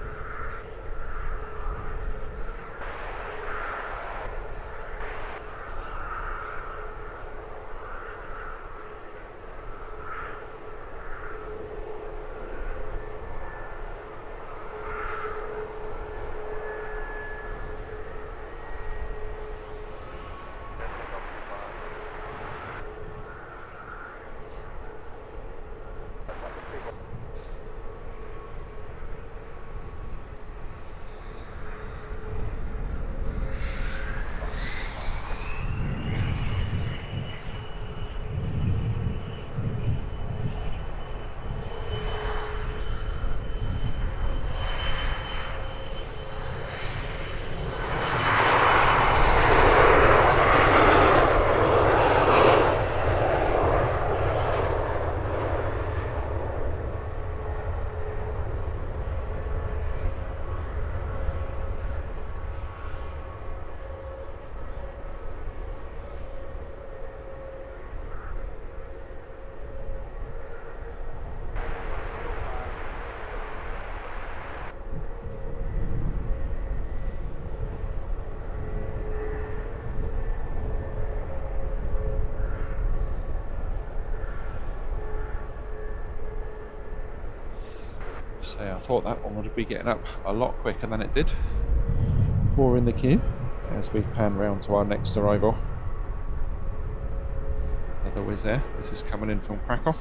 So I thought that one would be getting up a lot quicker than it did. 4 in the queue as we pan round to our next arrival. Another Wizz Air. This is coming in from Krakow.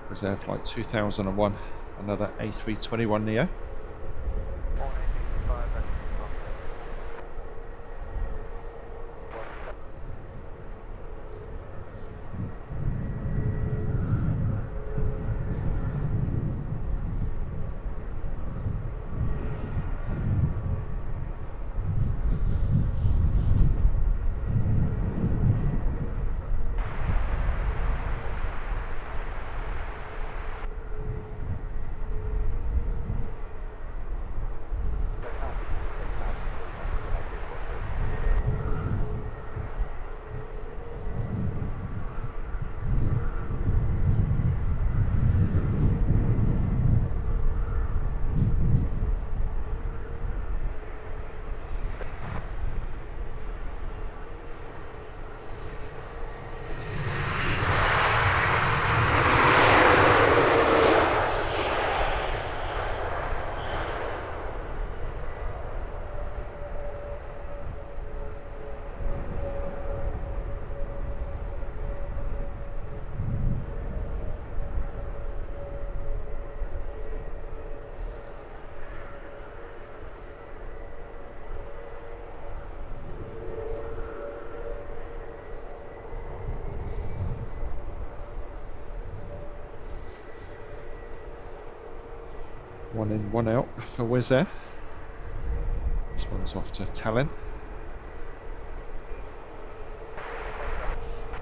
Wizz Air flight 2001. Another A321neo. One in, one out for Wizz Air. This one's off to Tallinn.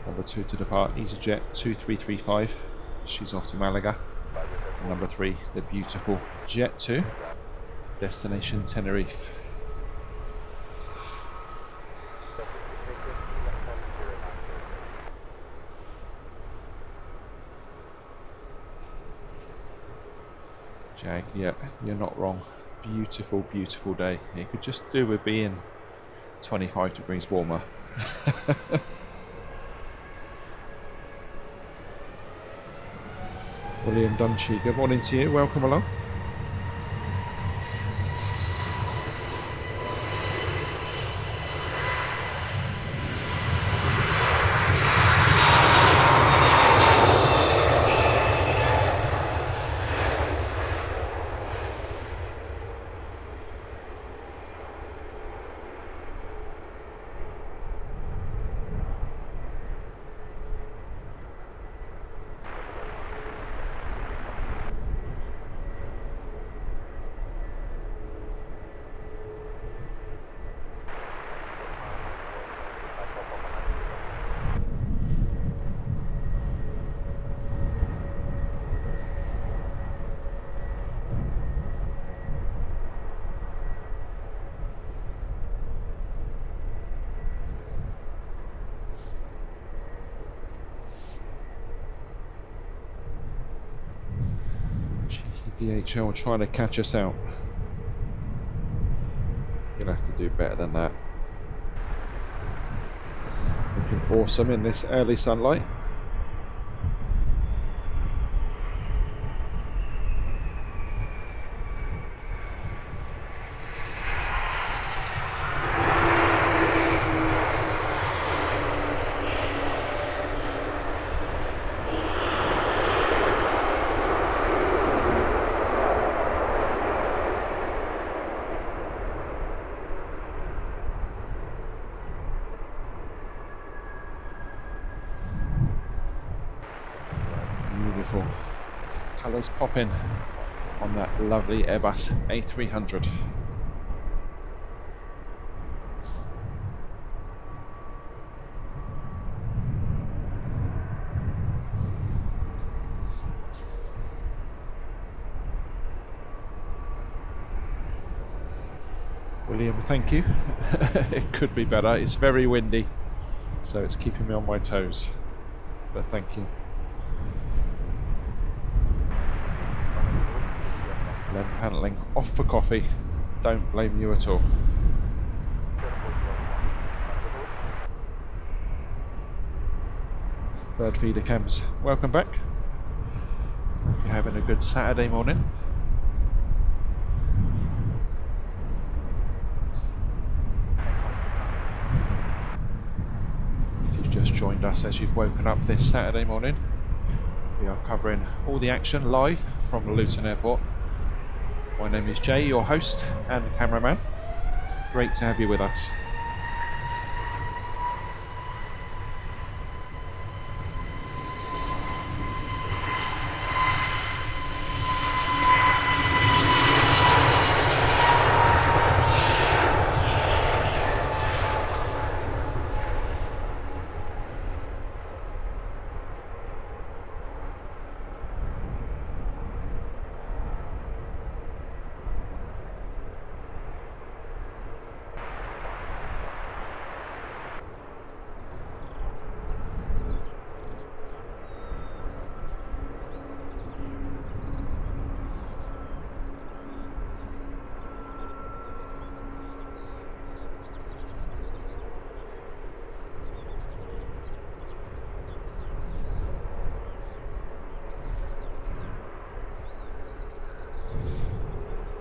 Number 2 to depart, EasyJet 2335. She's off to Malaga. And number 3, the beautiful Jet 2, destination Tenerife. Jag, yeah, you're not wrong. Beautiful, beautiful day. It could just do with being 25 degrees warmer. William Dunshee, good morning to you. Welcome along. DHL trying to catch us out. You'll have to do better than that. Looking awesome in this early sunlight. Beautiful colours popping on that lovely Airbus A300. William, thank you. It could be better. It's very windy, so it's keeping me on my toes, but thank you. 11 panelling off for coffee. Don't blame you at all. Bird feeder cams, welcome back. Hope you're having a good Saturday morning. If you've just joined us as you've woken up this Saturday morning, we are covering all the action live from Luton Airport. My name is Jay, your host and cameraman. Great to have you with us.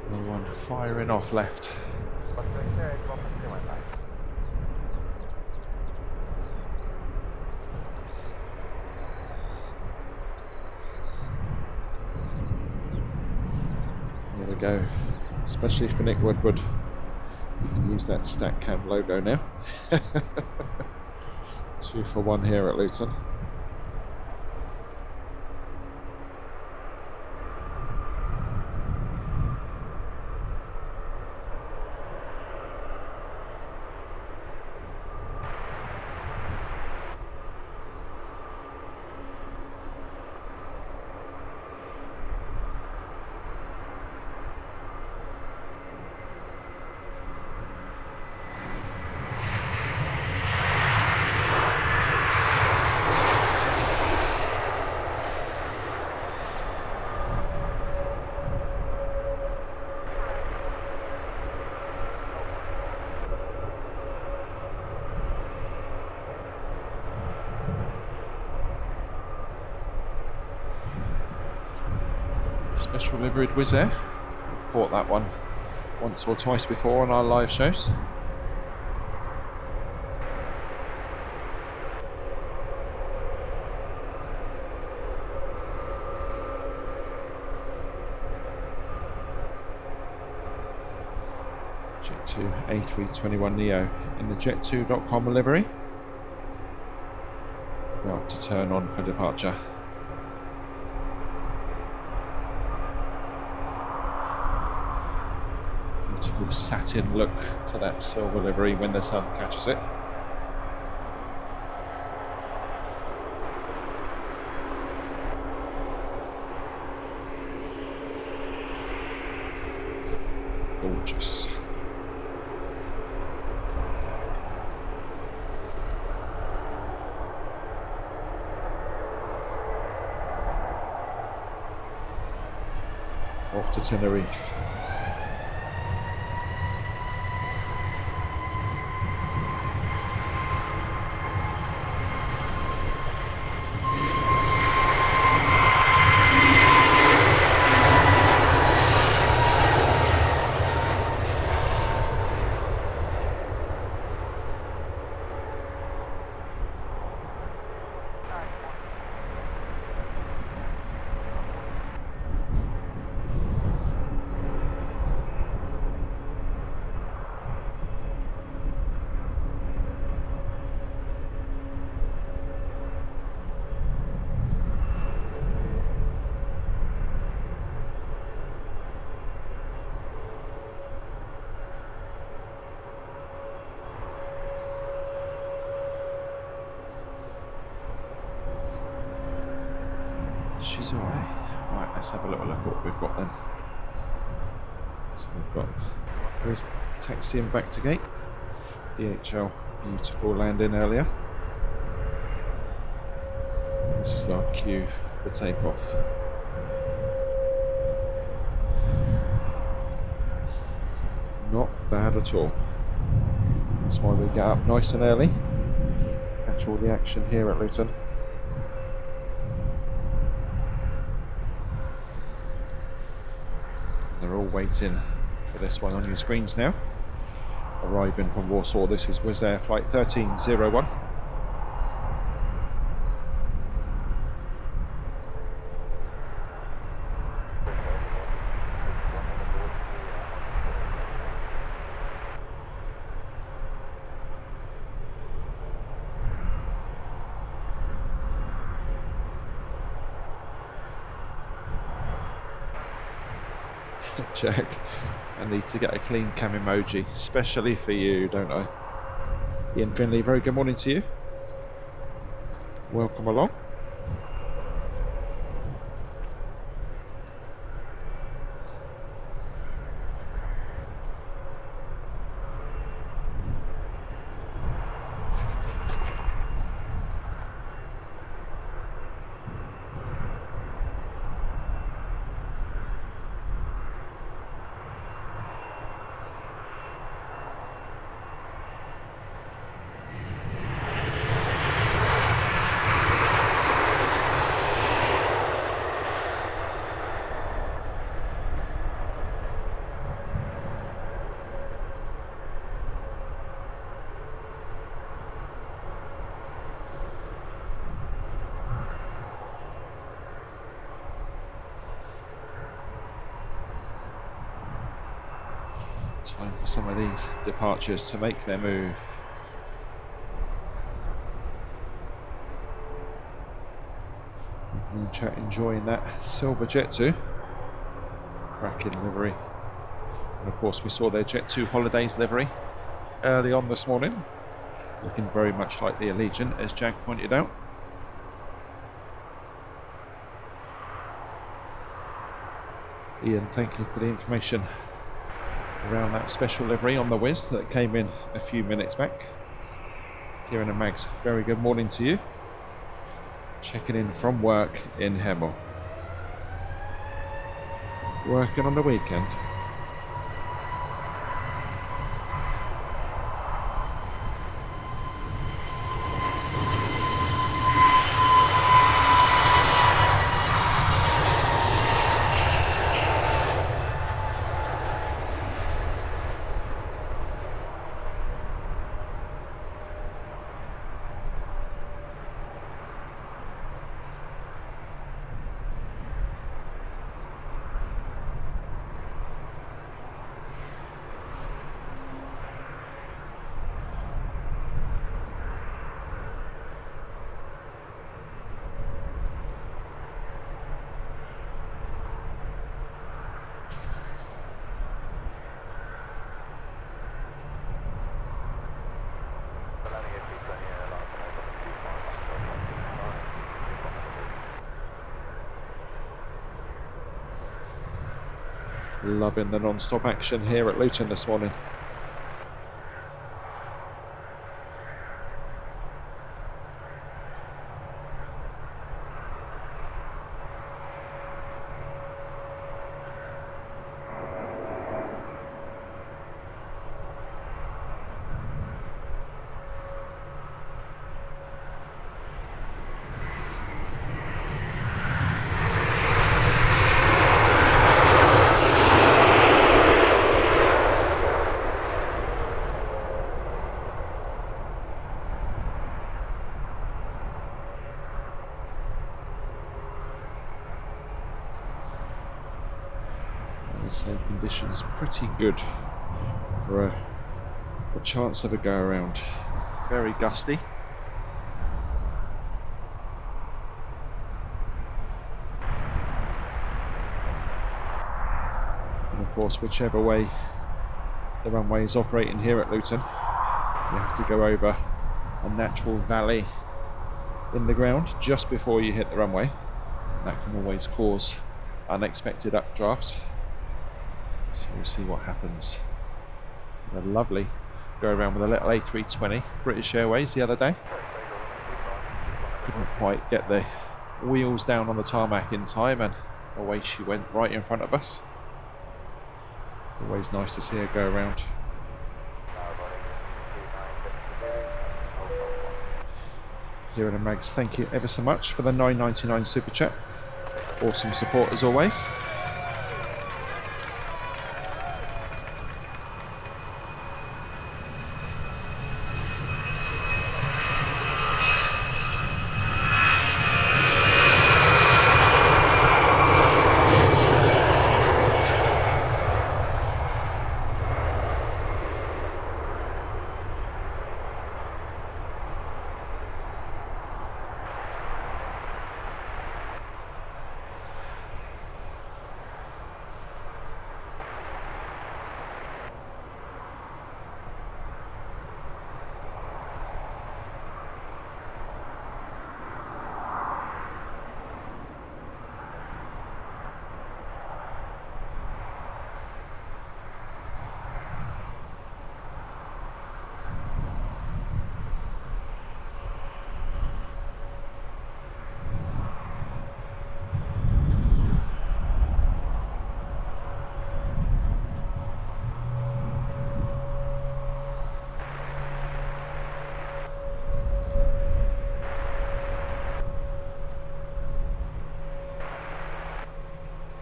Another one firing off left. There we go. Especially for Nick Woodward. You can use that StatCam logo now. 2 for 1 here at Luton. Special liveried Wizz Air. We've caught that one once or twice before on our live shows. Jet2 A321neo in the jet2.com livery. About to turn on for departure. Beautiful satin look to that silver livery when the sun catches it. Gorgeous. off to Tenerife. She's away. Right, let's have a little look at what we've got then. So we've got, there's taxiing back to gate. DHL, beautiful landing earlier. This is our queue for takeoff. Not bad at all. That's why we get up nice and early. Catch all the action here at Luton. They're all waiting for this one on your screens now. Arriving from Warsaw, this is Wizz Air flight 1301. Jack, I need to get a clean cam emoji, especially for you, don't I? Ian Finley, very good morning to you. Welcome along. Time for some of these departures to make their move. Chat enjoying that silver Jet 2. Cracking livery. And of course we saw their Jet 2 Holidays livery early on this morning. Looking very much like the Allegiant, as Jack pointed out. Ian, thank you for the information around that special livery on the Wizz that came in a few minutes back. Kieran and Mags, very good morning to you. Checking in from work in Hemel. Working on the weekend. Loving the non-stop action here at Luton this morning. Same conditions, pretty good for a chance of a go around. Very gusty. And of course, whichever way the runway is operating here at Luton, you have to go over a natural valley in the ground just before you hit the runway. That can always cause unexpected updrafts. So we'll see what happens. A lovely go around with a little A320 British Airways the other day. Couldn't quite get the wheels down on the tarmac in time, and away she went right in front of us. Always nice to see her go around. Here in the Mags, thank you ever so much for the £9.99 super chat. Awesome support as always.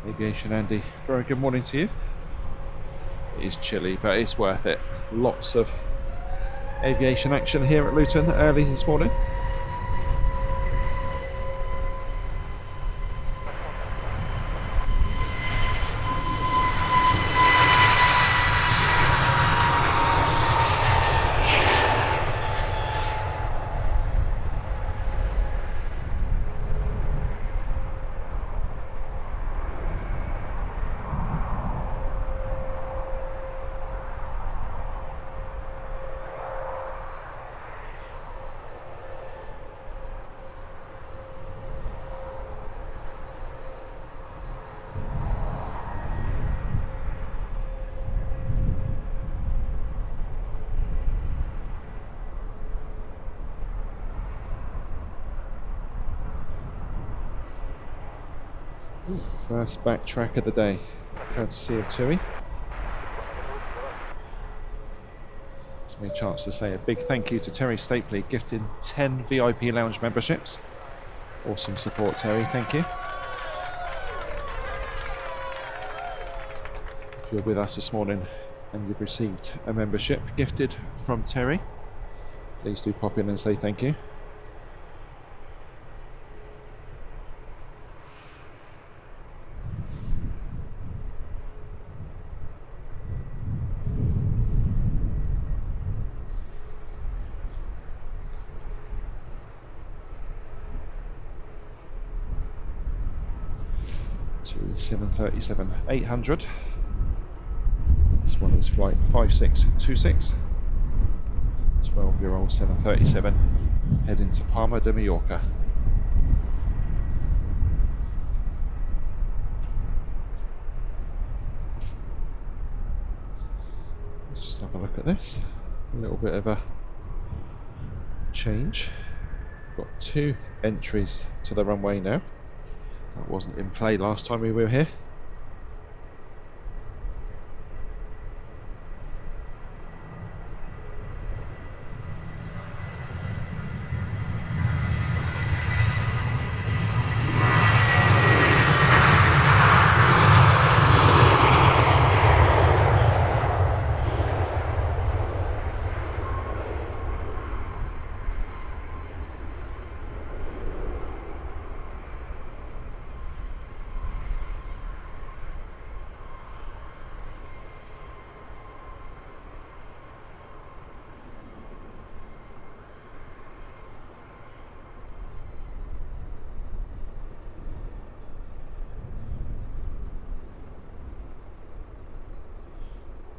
Aviation Andy, very good morning to you. It is chilly, but it's worth it. Lots of aviation action here at Luton early this morning. First back track of the day, courtesy of Tui. It's me a chance to say a big thank you to Terry Stapley, gifting 10 VIP lounge memberships. Awesome support, Terry, thank you. If you're with us this morning and you've received a membership gifted from Terry, please do pop in and say thank you. To 737-800. This one is flight 5626. 12-year-old 737 heading to Palma de Mallorca. Let's just have a look at this. A little bit of a change. Got 2 entries to the runway now. That wasn't in play last time we were here.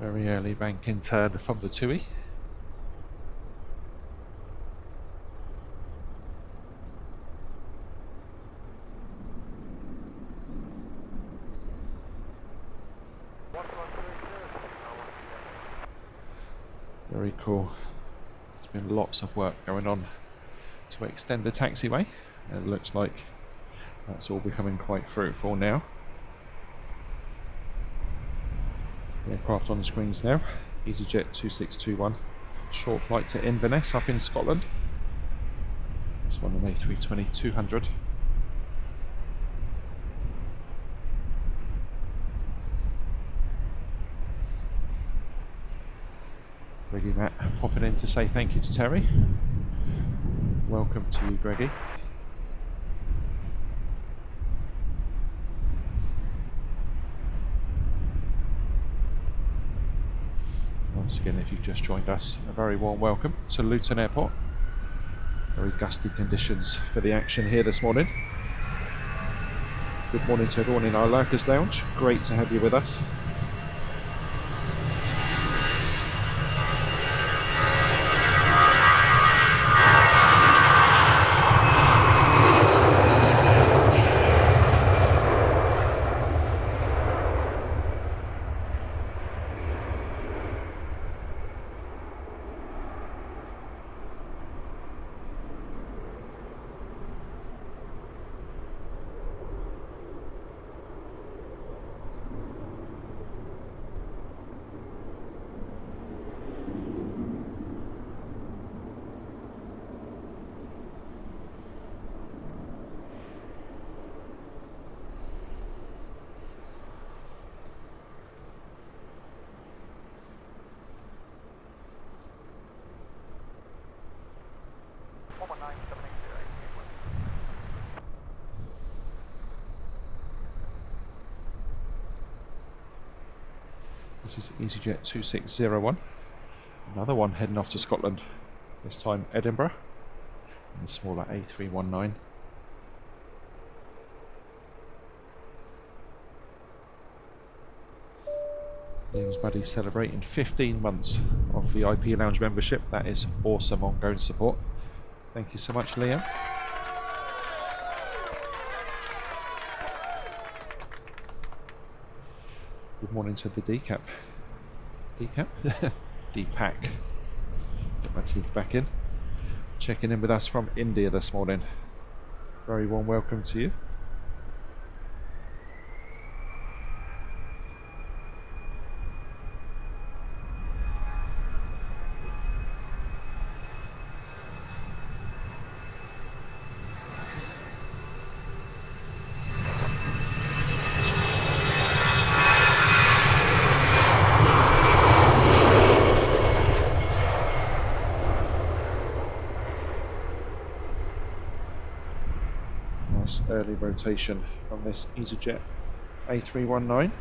Very early banking turn from the TUI. Very cool. There's been lots of work going on to extend the taxiway. It looks like that's all becoming quite fruitful now. The aircraft on the screens now. EasyJet 2621. Short flight to Inverness up in Scotland. This one an A320-200. Greggy Matt popping in to say thank you to Terry. Welcome to you, Greggy. Once again, if you've just joined us, a very warm welcome to Luton Airport. Very gusty conditions for the action here this morning. Good morning to everyone in our Lurkers Lounge. Great to have you with us. This is EasyJet 2601. Another one heading off to Scotland. This time Edinburgh. And the smaller A319. Liam's buddy celebrating 15 months of VIP lounge membership. That is awesome ongoing support. Thank you so much, Liam. Good morning to the DCAP. DCAP? DPAC. Get my teeth back in. Checking in with us from India this morning. Very warm welcome to you. Early rotation from this EasyJet A319.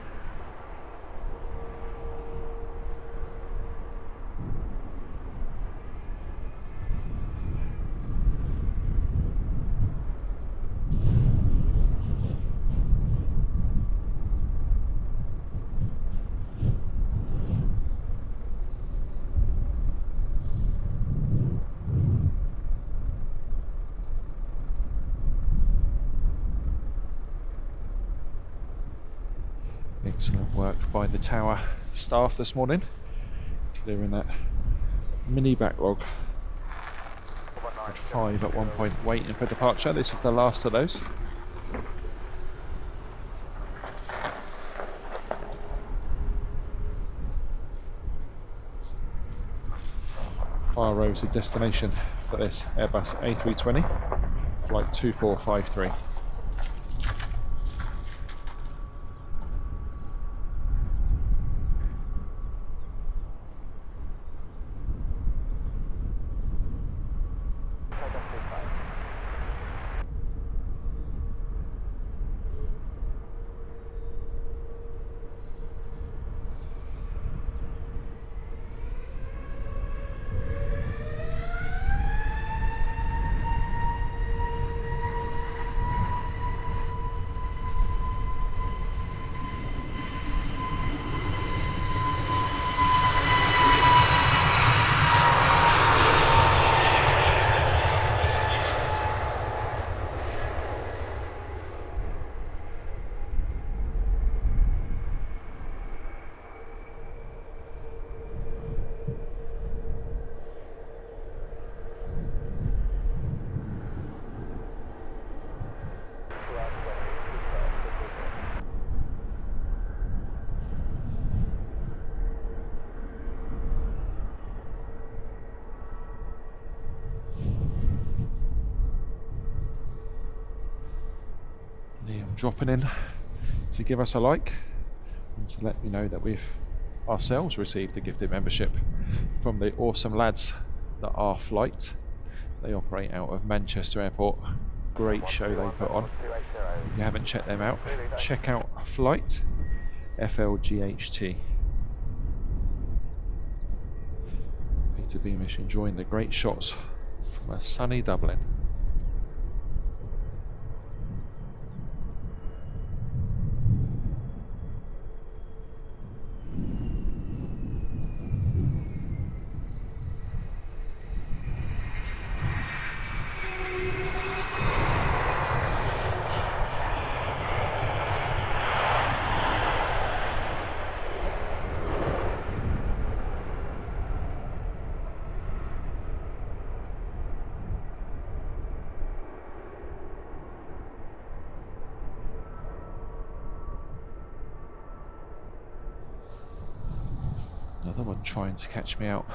Excellent work by the tower staff this morning, clearing that mini backlog. Had 5 at one point waiting for departure. This is the last of those. Far rows of destination for this Airbus A320, flight 2453. dropping in to give us a like and to let me know that we've ourselves received a gifted membership from the awesome lads that are Flight. They operate out of Manchester Airport. Great show they put on. If you haven't checked them out, check out Flight, FLGHT. Peter Beamish enjoying the great shots from a sunny Dublin. Another one trying to catch me out.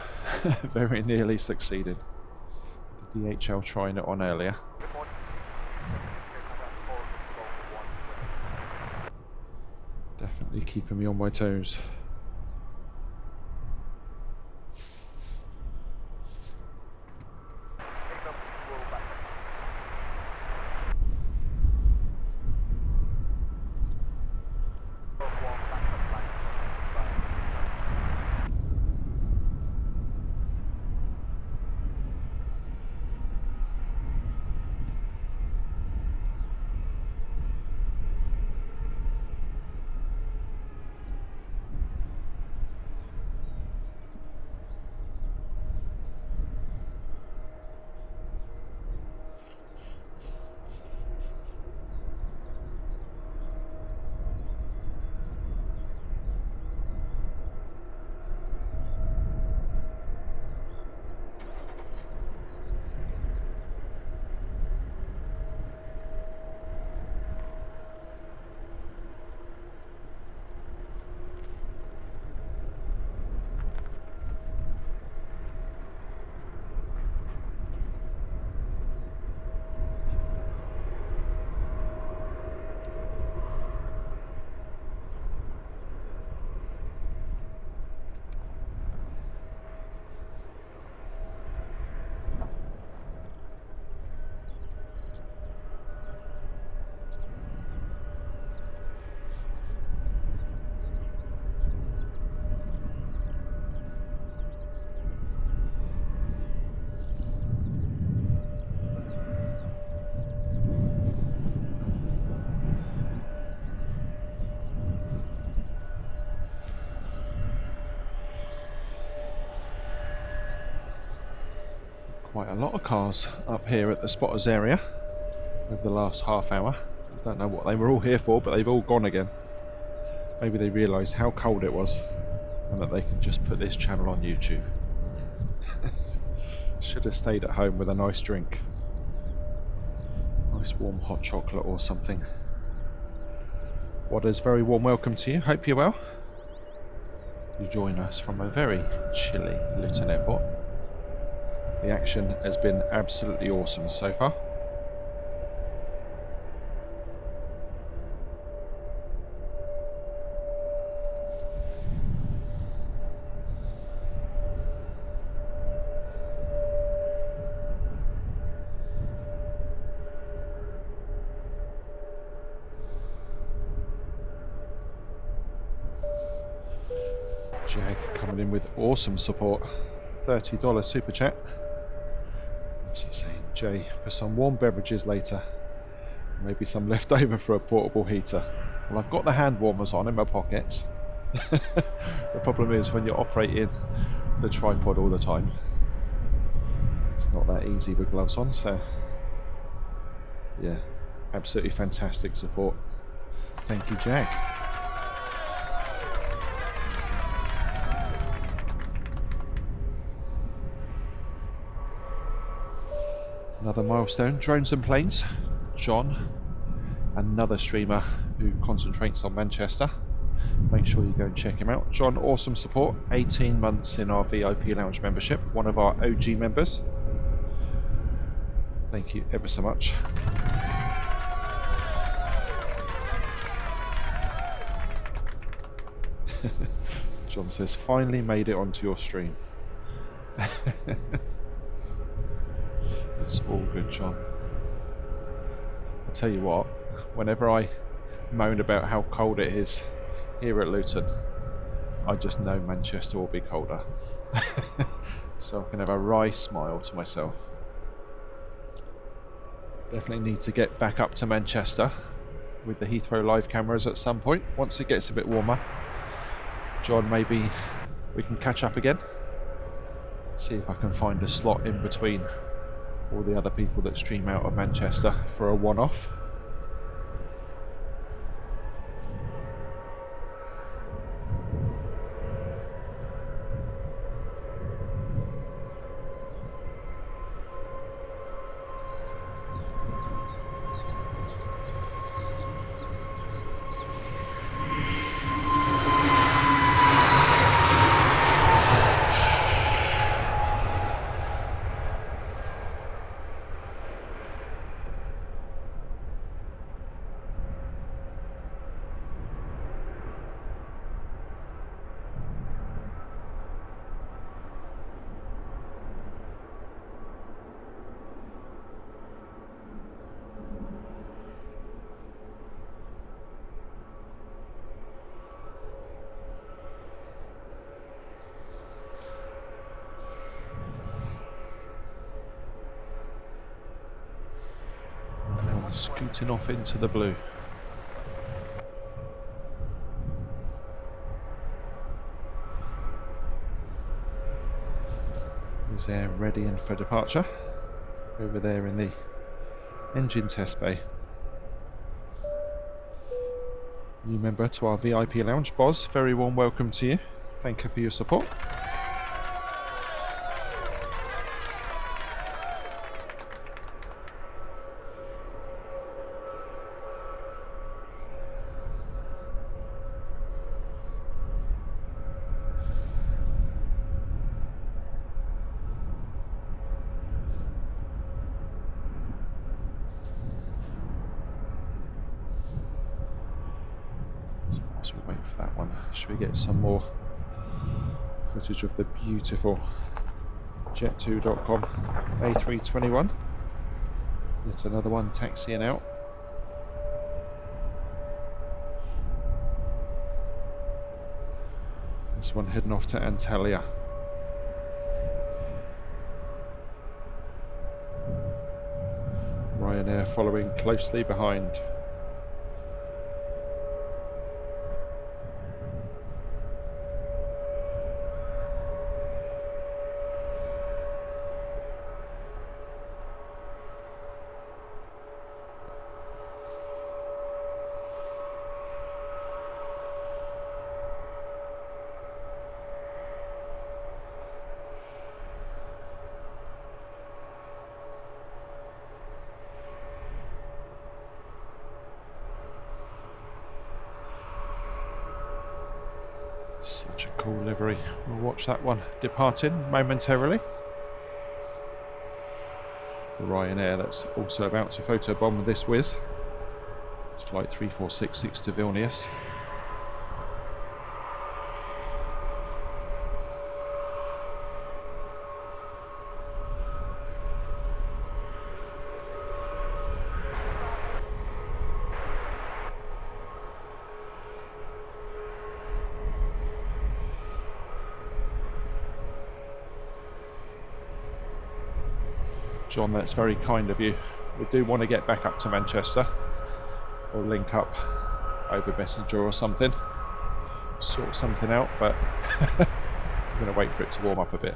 Very nearly succeeded. The DHL trying it on earlier. Definitely keeping me on my toes. Quite a lot of cars up here at the spotters area over the last half hour. I don't know what they were all here for, but they've all gone again. Maybe they realised how cold it was and that they can just put this channel on YouTube. Should have stayed at home with a nice drink. Nice warm hot chocolate or something. Wadders, very warm welcome to you. Hope you're well. You join us from a very chilly Luton Airport. The action has been absolutely awesome so far. Jag coming in with awesome support. $30 super chat. What's he saying? Jay, for some warm beverages later. Maybe some left over for a portable heater. Well, I've got the hand warmers on in my pockets. The problem is when you're operating the tripod all the time, it's not that easy with gloves on, so yeah, absolutely fantastic support. Thank you, Jag. Another milestone, drones and planes. John, another streamer who concentrates on Manchester. Make sure you go and check him out. John, awesome support. 18 months in our VIP Lounge membership. One of our OG members. Thank you ever so much. John says, finally made it onto your stream. It's all good, John. I tell you what, whenever I moan about how cold it is here at Luton, I just know Manchester will be colder. So I can have a wry smile to myself. Definitely need to get back up to Manchester with the Heathrow live cameras at some point, once it gets a bit warmer. John, maybe we can catch up again. See if I can find a slot in between all the other people that stream out of Manchester for a one-off. Scooting off into the blue. Who's there ready and for departure? Over there in the engine test bay. New member to our VIP lounge, Boz. Very warm welcome to you. Thank you for your support. Should we get some more footage of the beautiful jet2.com A321? Yet another one taxiing out. This one heading off to Antalya. Ryanair following closely behind. Such a cool livery. We'll watch that one departing momentarily. The Ryanair that's also about to photobomb this whiz. It's flight 3466 to Vilnius. John, that's very kind of you. We do want to get back up to Manchester, or link up over Messenger or something, sort something out, but I'm going to wait for it to warm up a bit.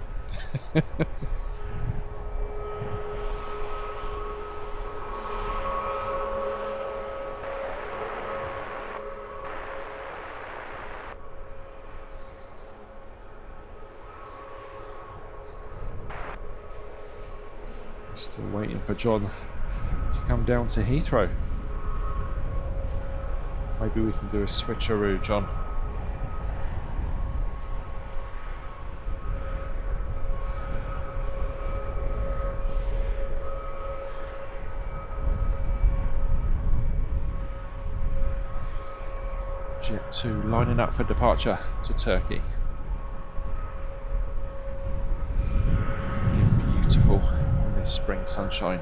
Still waiting for John to come down to Heathrow. Maybe we can do a switcheroo, John. Jet 2 lining up for departure to Turkey. Looking beautiful in this spring sunshine.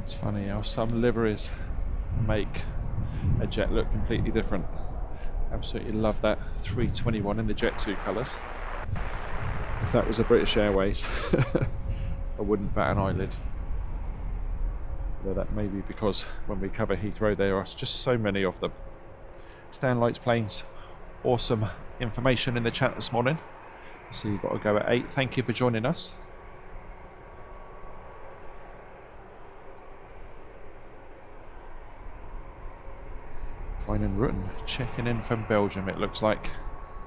It's funny how some liveries make a jet look completely different. Absolutely love that 321 in the Jet 2 colours. If that was a British Airways, I wouldn't bat an eyelid. Though that may be because when we cover Heathrow there are just so many of them. Stan Lights Planes, awesome information in the chat this morning. So you've got to go at 8. Thank you for joining us. Fine and Rutten, checking in from Belgium it looks like.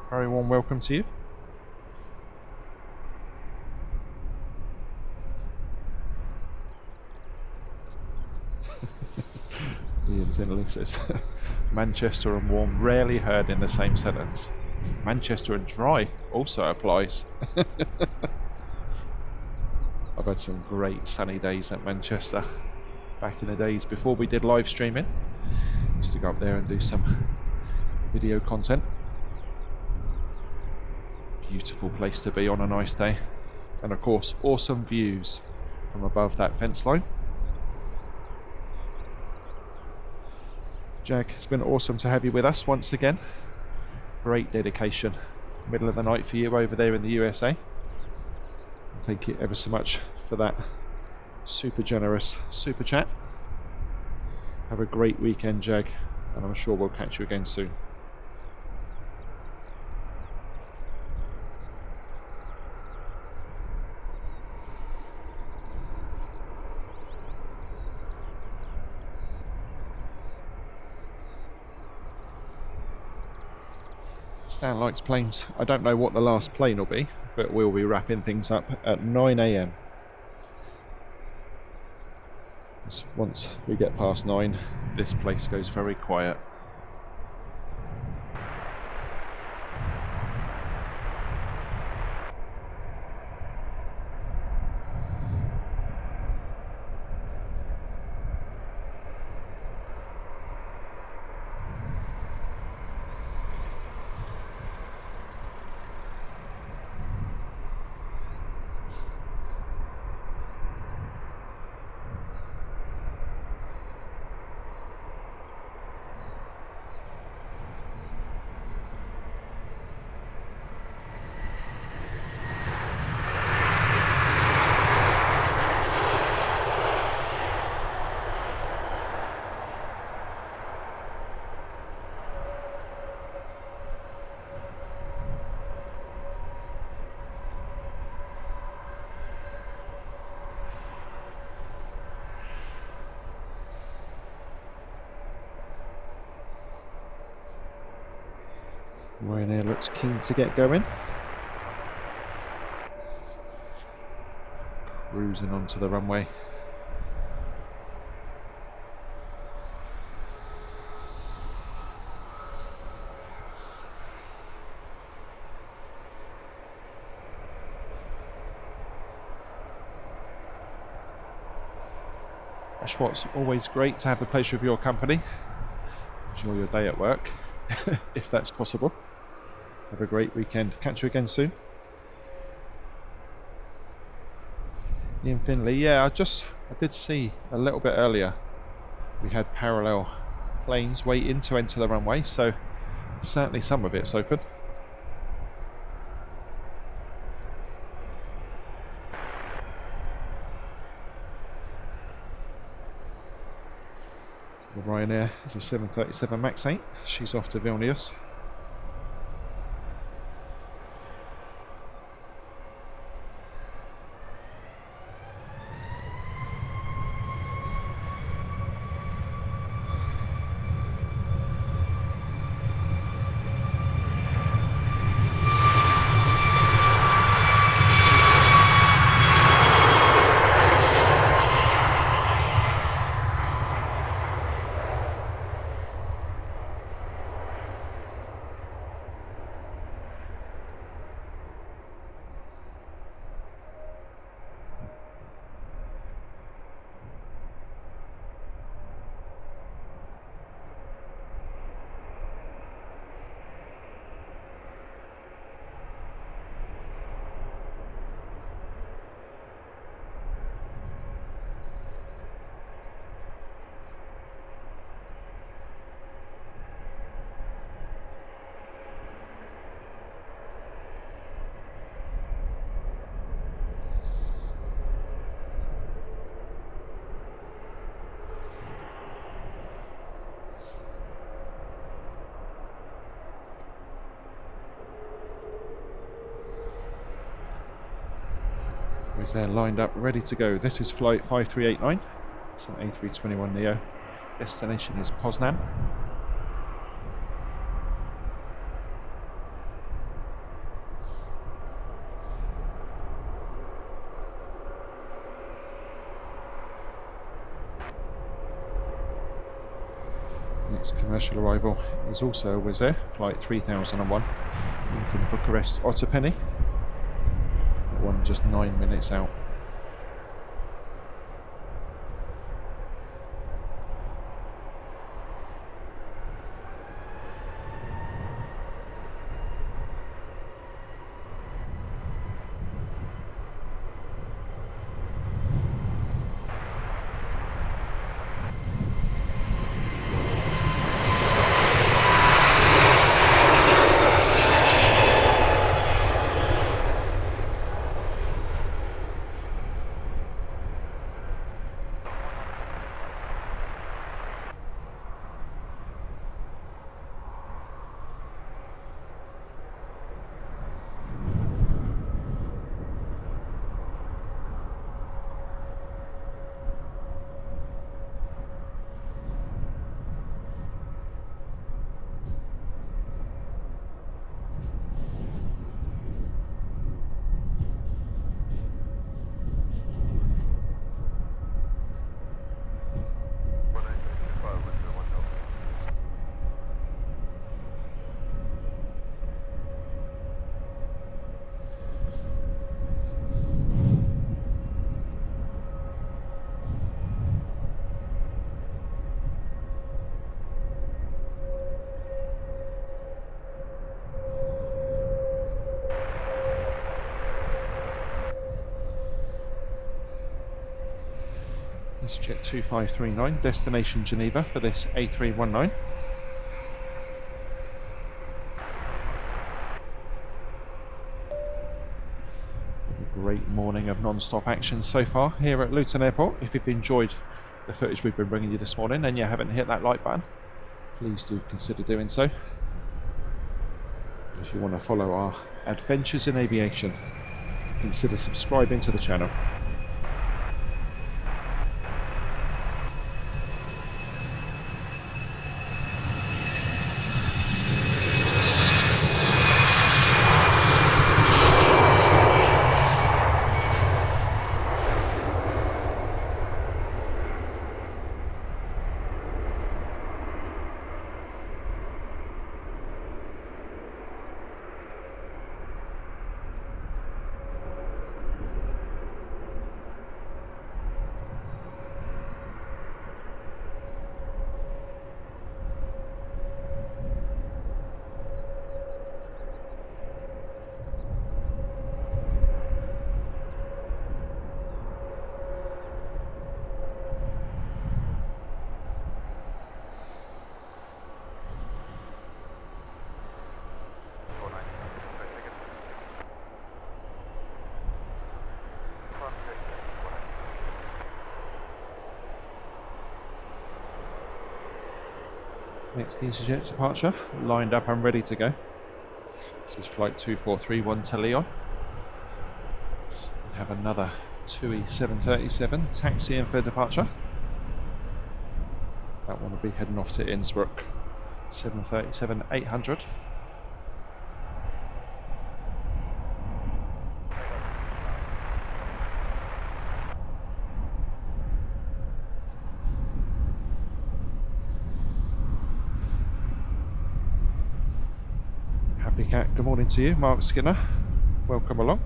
Very warm welcome to you. Ian Zinley says, Manchester and warm rarely heard in the same sentence. Manchester and dry also applies. I've had some great sunny days at Manchester back in the days before we did live streaming. Used to go up there and do some video content. Beautiful place to be on a nice day, and of course awesome views from above that fence line. Jag, it's been awesome to have you with us once again. Great dedication, middle of the night for you over there in the USA. Thank you ever so much for that super generous super chat. Have a great weekend, Jag, and I'm sure we'll catch you again soon. Stan Lights Planes, I don't know what the last plane will be, but we'll be wrapping things up at 9 AM. Once we get past 9, this place goes very quiet. Ryanair looks keen to get going. Cruising onto the runway. Ashwat's always great to have the pleasure of your company. Enjoy your day at work, if that's possible. Have a great weekend. Catch you again soon. Ian Finley, yeah, I did see a little bit earlier we had parallel planes waiting to enter the runway, so Certainly some of it's open. So the Ryanair is a 737 MAX 8. She's off to Vilnius. They're lined up, ready to go. This is flight 5389. It's an A321neo. Destination is Poznan. Next commercial arrival is also a Wizz Air, flight 3001, in from Bucharest, Otopeni. One just 9 minutes out. This is jet 2539, destination Geneva for this A319. A great morning of non-stop action so far here at Luton Airport. If you've enjoyed the footage we've been bringing you this morning and you haven't hit that like button, please do consider doing so. If you want to follow our adventures in aviation, consider subscribing to the channel. Next EasyJet departure, lined up and ready to go. This is flight 2431 to Lyon. So we have another TUI 737 taxiing for departure. That one will be heading off to Innsbruck. 737-800. Happy Cat, good morning to you. Mark Skinner, welcome along.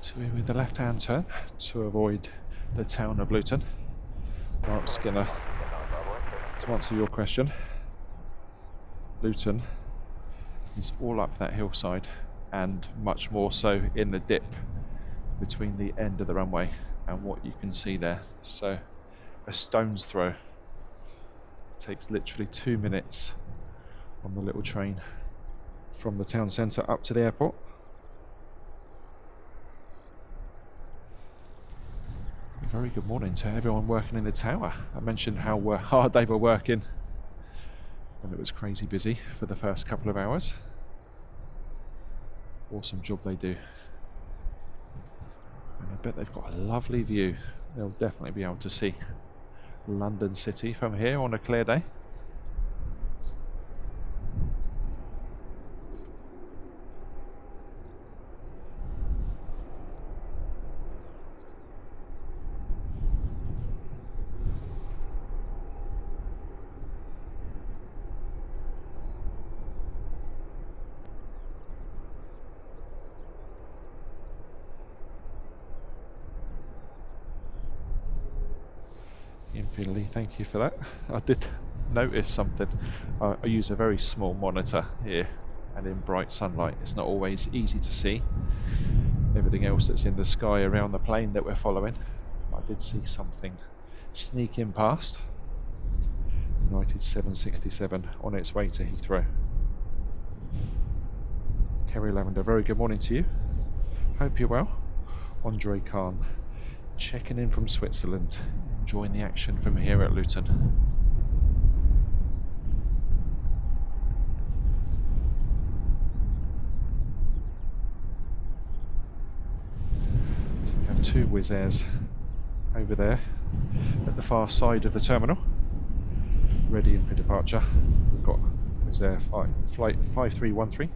So we're with the left-hand turn to avoid the town of Luton. Mark Skinner, to answer your question, Luton is all up that hillside and much more so in the dip between the end of the runway and what you can see there. So a stone's throw. It takes literally 2 minutes on the little train from the town centre up to the airport. Very good morning to everyone working in the tower. I mentioned how hard they were working when it was crazy busy for the first couple of hours. Awesome job they do. And I bet they've got a lovely view. They'll definitely be able to see London City from here on a clear day. Infinitely, thank you for that. I did notice something. I use a very small monitor here, and in bright sunlight it's not always easy to see everything else that's in the sky around the plane that we're following. I did see something sneaking past. United 767 on its way to Heathrow. Kerry Lavender, very good morning to you. Hope you're well. Andre Khan, checking in from Switzerland, enjoying the action from here at Luton. So we have two Wizz Airs over there at the far side of the terminal, ready in for departure. We've got Wizz Air flight 5313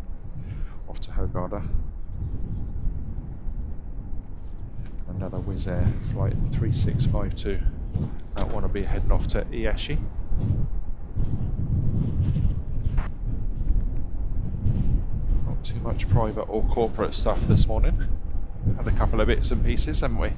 off to Hurghada. Another Wizz Air flight 3652. That one will be heading off to Aviation. Not too much private or corporate stuff this morning. Had a couple of bits and pieces, haven't we?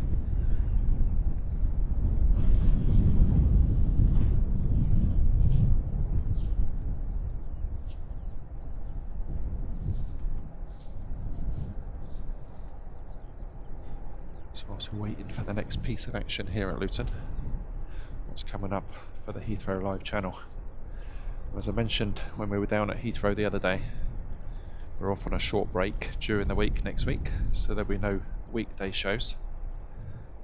So whilst we're waiting for the next piece of action here at Luton, what's coming up for the Heathrow Live channel? As I mentioned when we were down at Heathrow the other day, we're off on a short break during the week next week, so there'll be no weekday shows.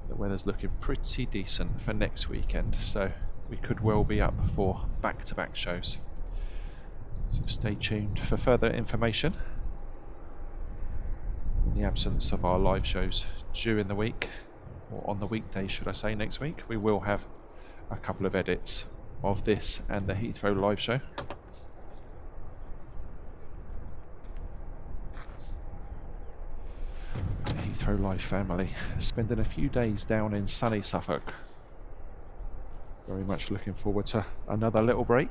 The weather's looking pretty decent for next weekend, so we could well be up for back-to-back shows. So stay tuned for further information. In the absence of our live shows during the week, or on the weekday should I say, next week, we will have a couple of edits of this and the Heathrow live show. The Heathrow Live family spending a few days down in sunny Suffolk. Very much looking forward to another little break.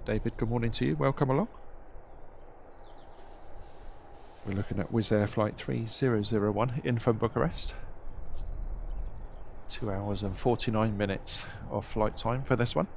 David, good morning to you. Welcome along. We're looking at Wizz Air flight 3001 in from Bucharest. 2 hours and 49 minutes of flight time for this one.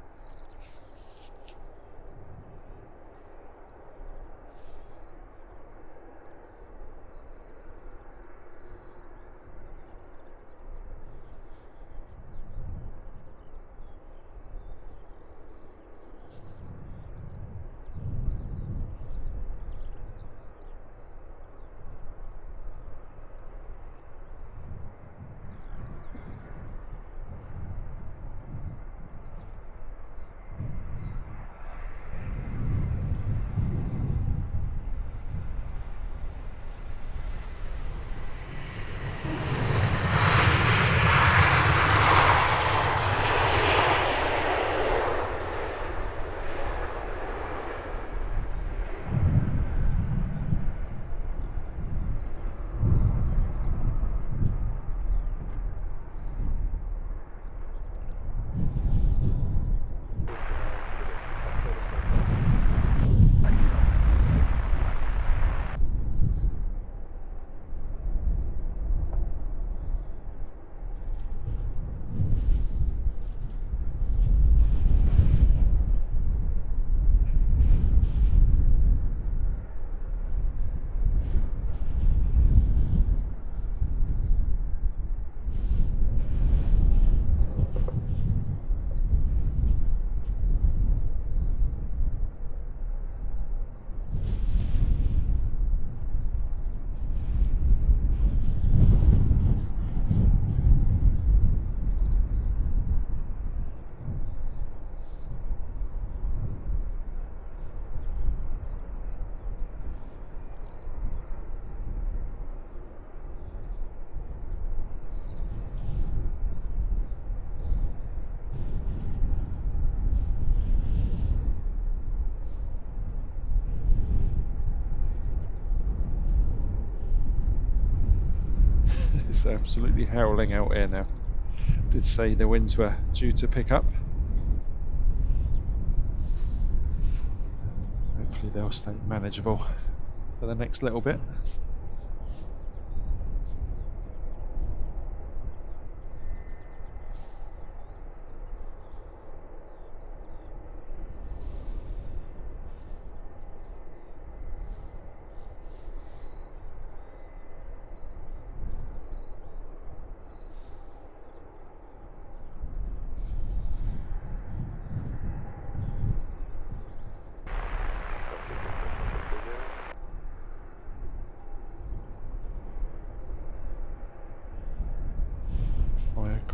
It's absolutely howling out here now. Did say the winds were due to pick up. Hopefully they'll stay manageable for the next little bit.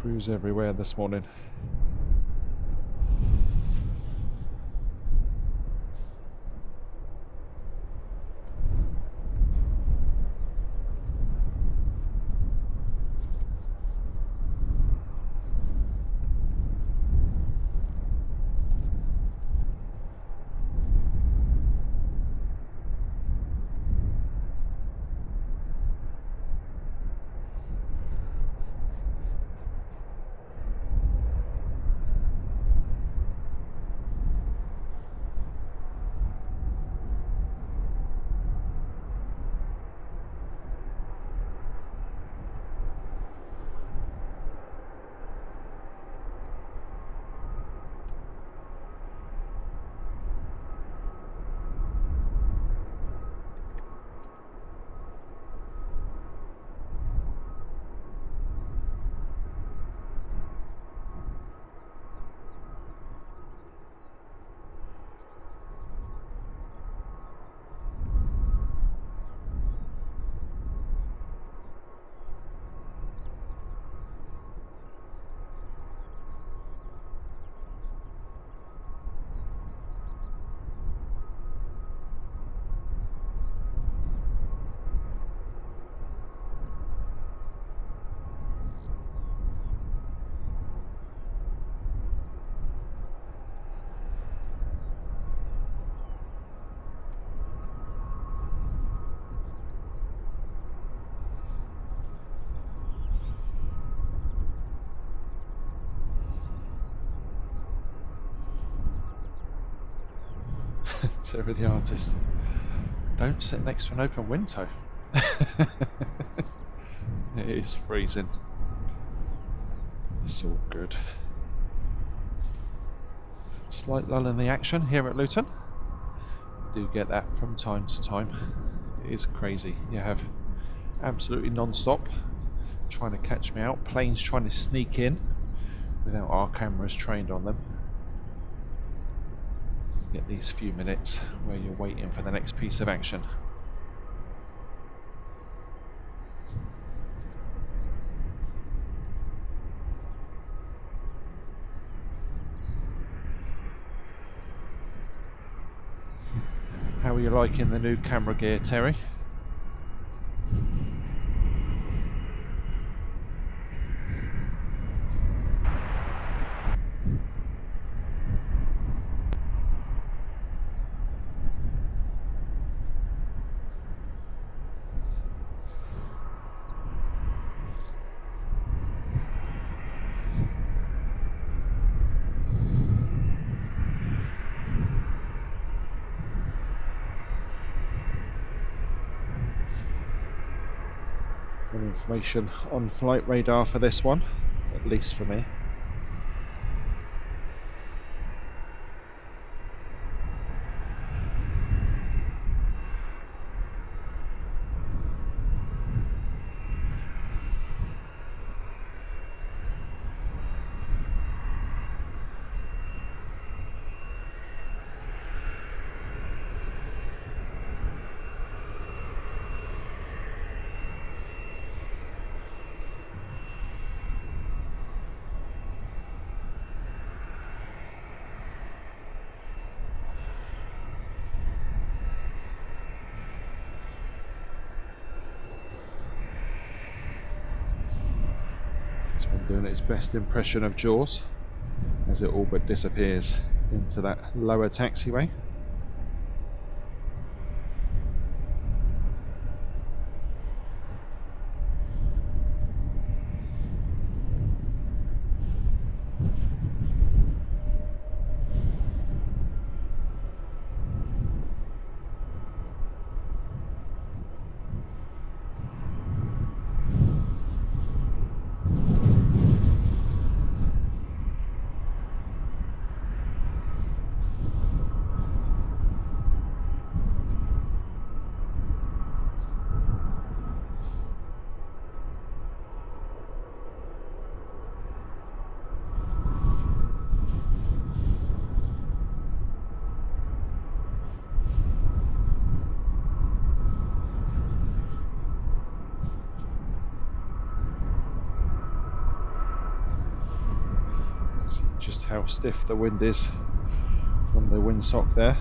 Crews everywhere this morning. Terry the artist. Don't sit next to an open window. It is freezing. It's all good. Slight lull in the action here at Luton. Do get that from time to time. It is crazy. You have absolutely non-stop trying to catch me out. Planes trying to sneak in without our cameras trained on them. Get these few minutes where you're waiting for the next piece of action. How are you liking the new camera gear, Terry? Information on flight radar for this one, at least for me. This one doing its best impression of Jaws as it all but disappears into that lower taxiway. how stiff the wind is from the windsock there.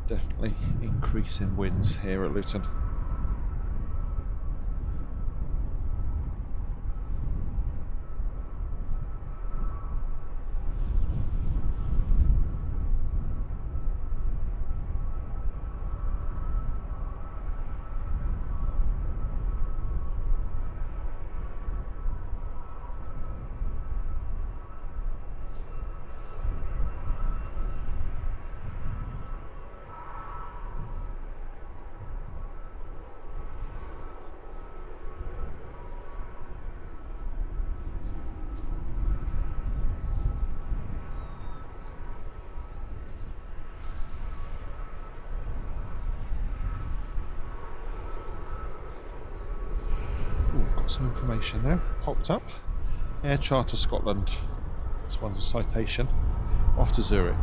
Definitely increasing winds here at Luton. Got some information now popped up. Air Charter Scotland. This one's a citation. Off to Zurich.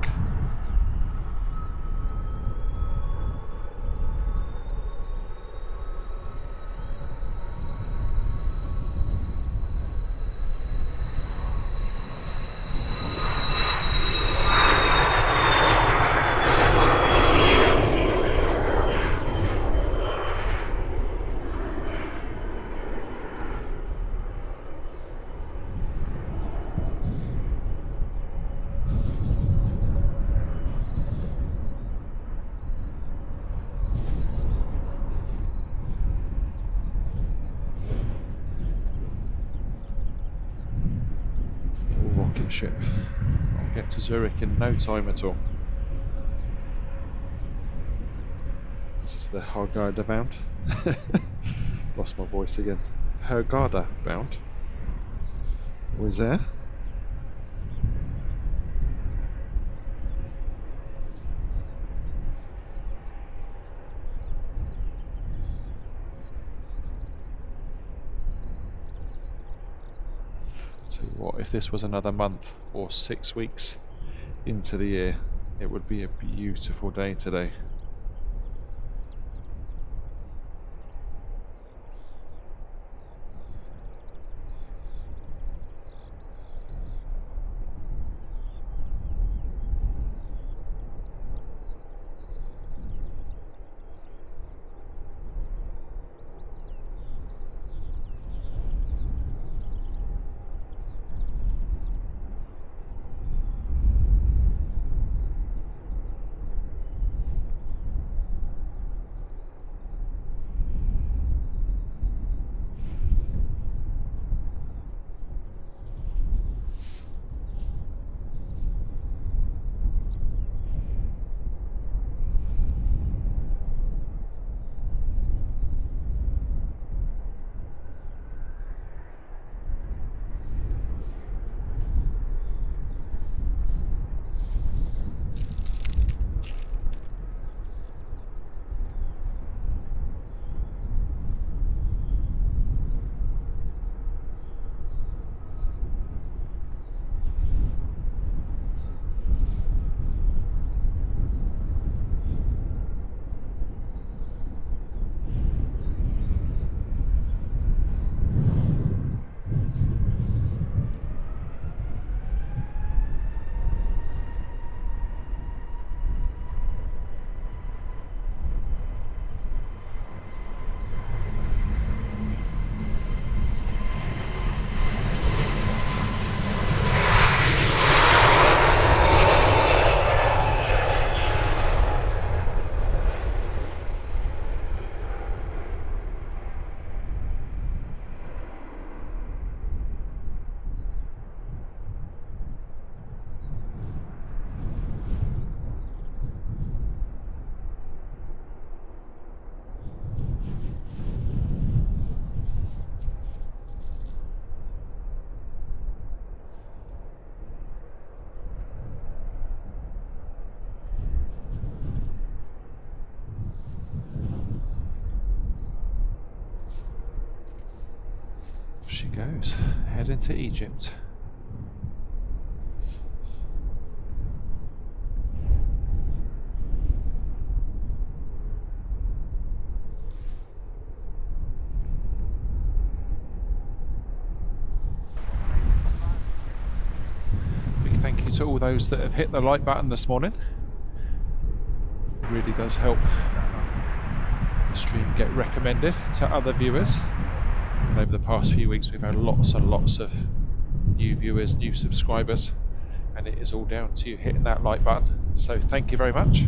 Rocket ship. I'll get to Zurich in no time at all. This is the Hurghada bound. Lost my voice again. Hurghada bound. Was there? Tell you what, if this was another month or 6 weeks into the year, it would be a beautiful day today. She goes, heading to Egypt. to all those that have hit the like button this morning. It really does help the stream get recommended to other viewers. And over the past few weeks we've had lots and lots of new viewers, new subscribers, and it is all down to you hitting that like button. So thank you very much.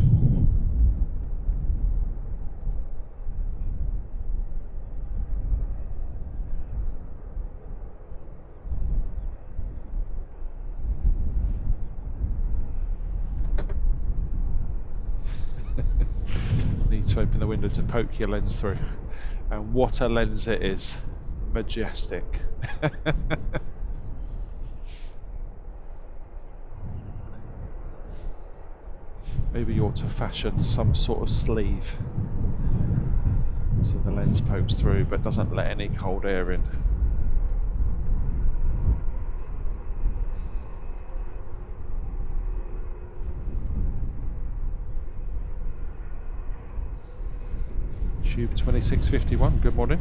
Need to open the window to poke your lens through, and what a lens it is. Majestic. Maybe you ought to fashion some sort of sleeve so the lens pokes through but doesn't let any cold air in. Tube 2651, good morning.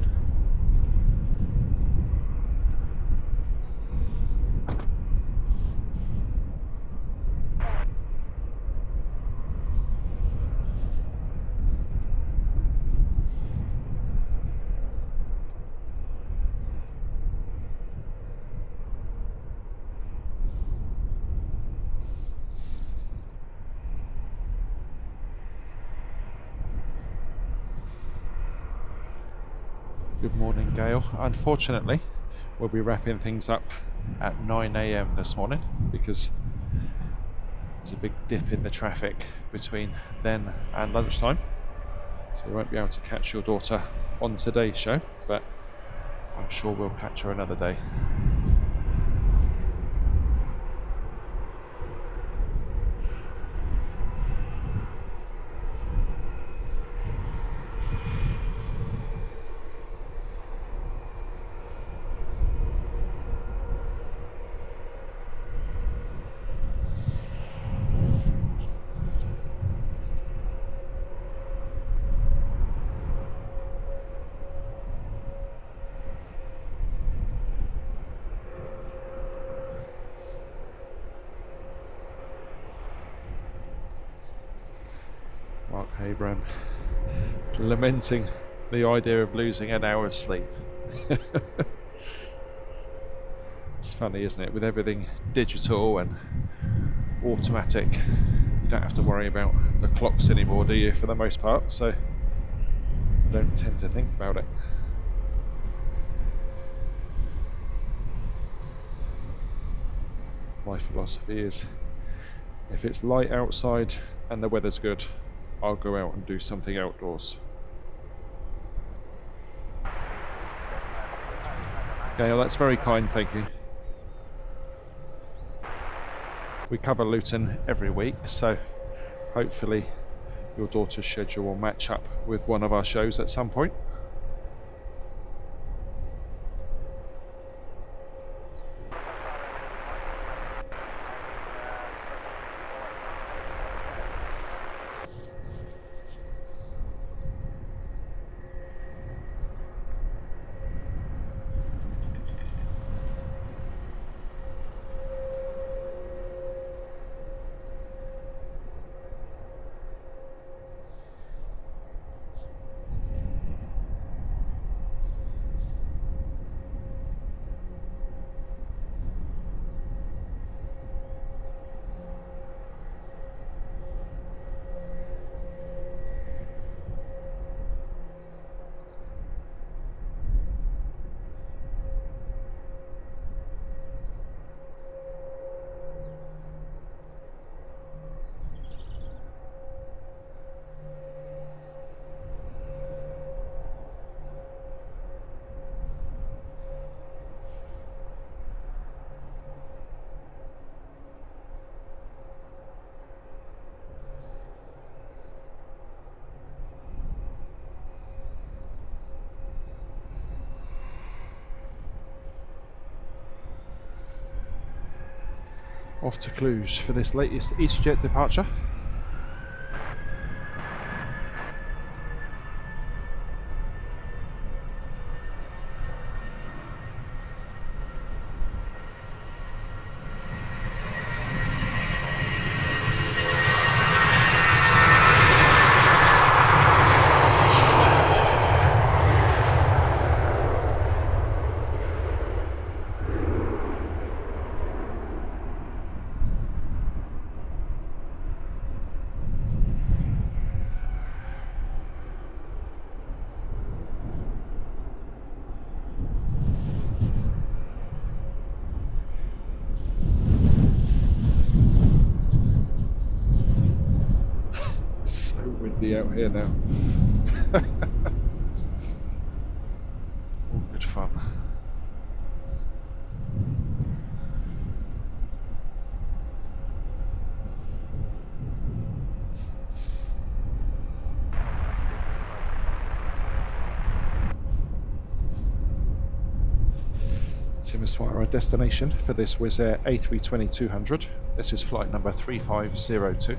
Good morning, Gail. Unfortunately, we'll be wrapping things up at 9 AM this morning because there's a big dip in the traffic between then and lunchtime. So we won't be able to catch your daughter on today's show, but I'm sure we'll catch her another day. Mark Habram lamenting the idea of losing an hour's sleep. It's funny, isn't it? With everything digital and automatic, you don't have to worry about the clocks anymore, do you, for the most part? So I don't tend to think about it. My philosophy is, if it's light outside and the weather's good, I'll go out and do something outdoors. Gail, that's very kind, thank you. We cover Luton every week, so hopefully your daughter's schedule will match up with one of our shows at some point. Off to Cluj for this latest EasyJet departure. out here now. All good fun. Timisoara, our destination for this Wizz Air A320-200. This is flight number 3502.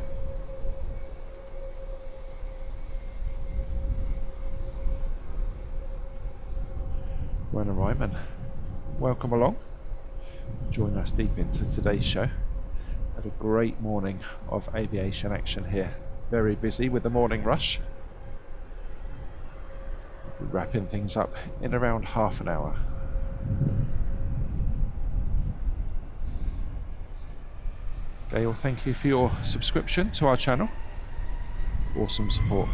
Werner Ryman, welcome along. Join us deep into today's show. Had a great morning of aviation action here. Very busy with the morning rush. We'll be wrapping things up in around half an hour. Gail, thank you for your subscription to our channel. Awesome support.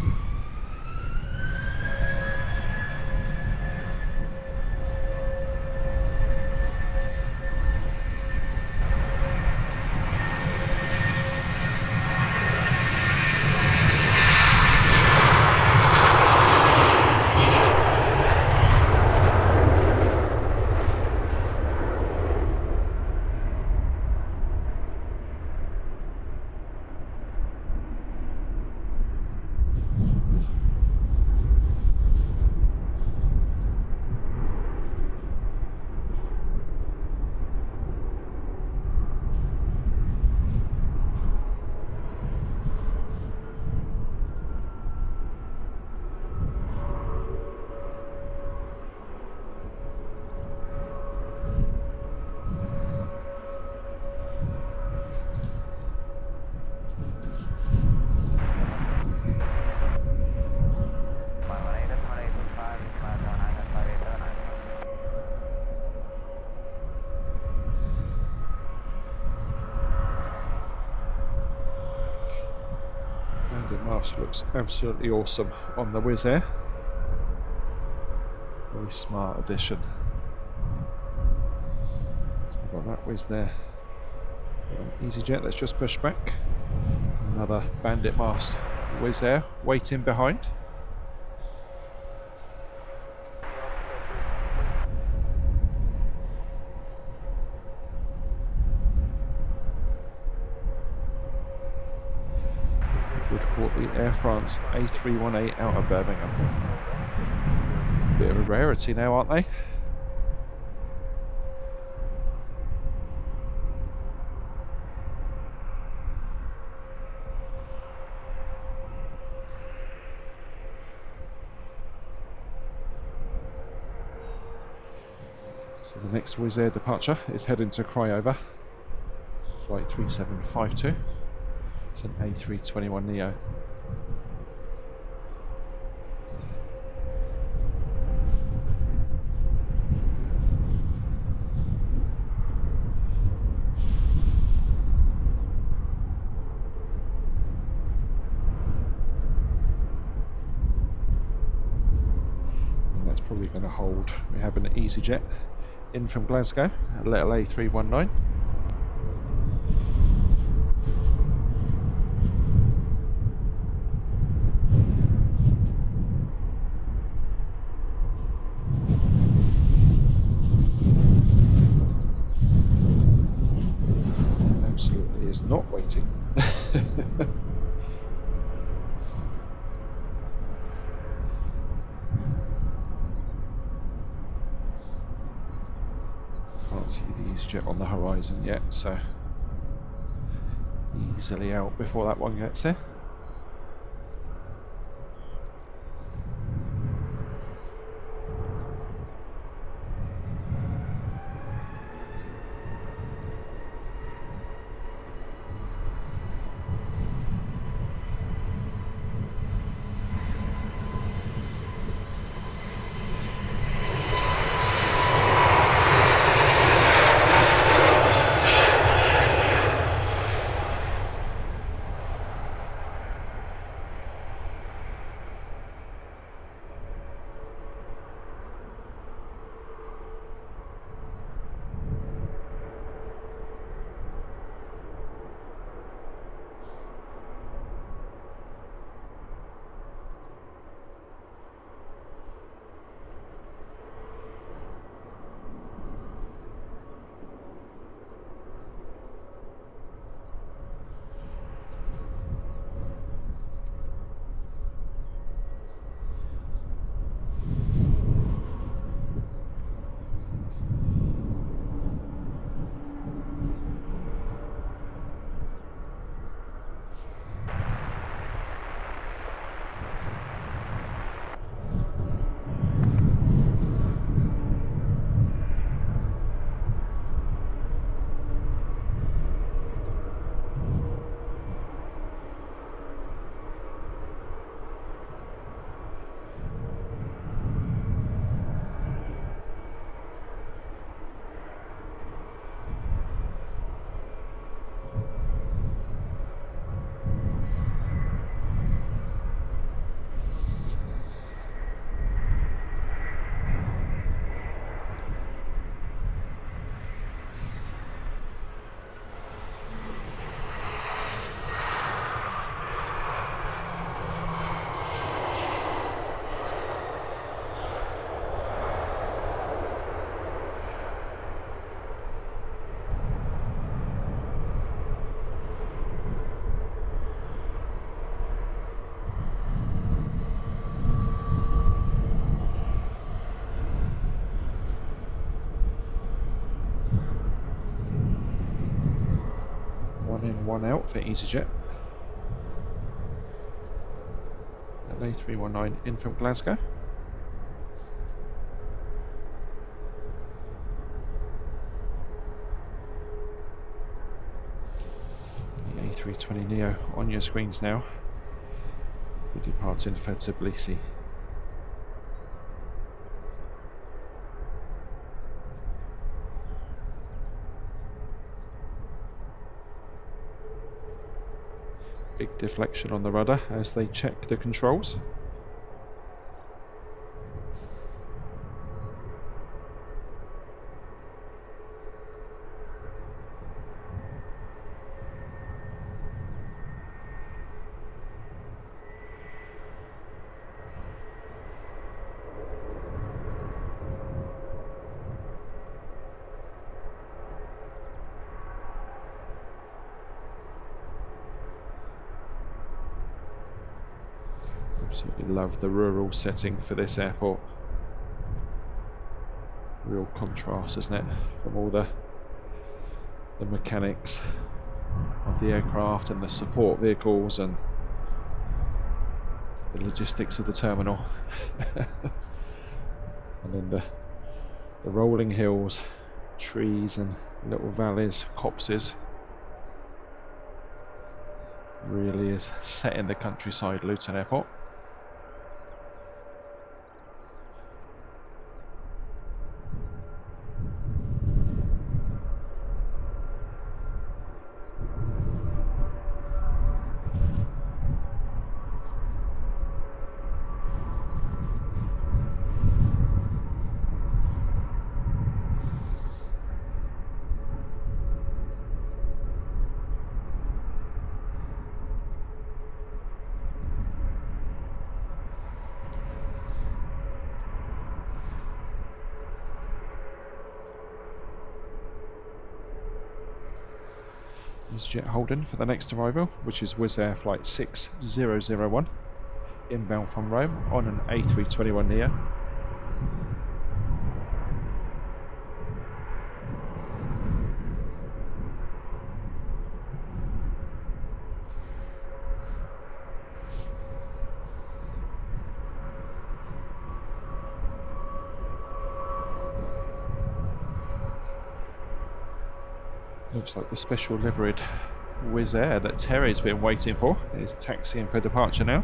Looks absolutely awesome on the Wizz Air. Very smart addition. So we've got that Wizz there. EasyJet that's just pushed back. Another bandit mast Wizz Air waiting behind. Would caught the Air France A318 out of Birmingham. Bit of a rarity now, aren't they? So the next Wizz Air departure is heading to Craiova. Flight 3752. It's an A321neo. And that's probably going to hold. We have an EasyJet in from Glasgow, a little A319. Is not waiting. Can't see the EasyJet on the horizon yet, so easily out before that one gets there. one out for EasyJet. LA319 in from Glasgow. The A320neo on your screens now. We're departing for Tbilisi. Big deflection on the rudder as they check the controls. Absolutely love the rural setting for this airport. Real contrast, isn't it, from all the mechanics of the aircraft and the support vehicles and the logistics of the terminal. And then the rolling hills, trees and little valleys, copses. Really is set in the countryside, Luton Airport. EasyJet Holden for the next arrival, which is Wizz Air Flight 6001, inbound from Rome on an A321neo. Looks like the special liveried Wizz Air that Terry's been waiting for is taxiing for departure now.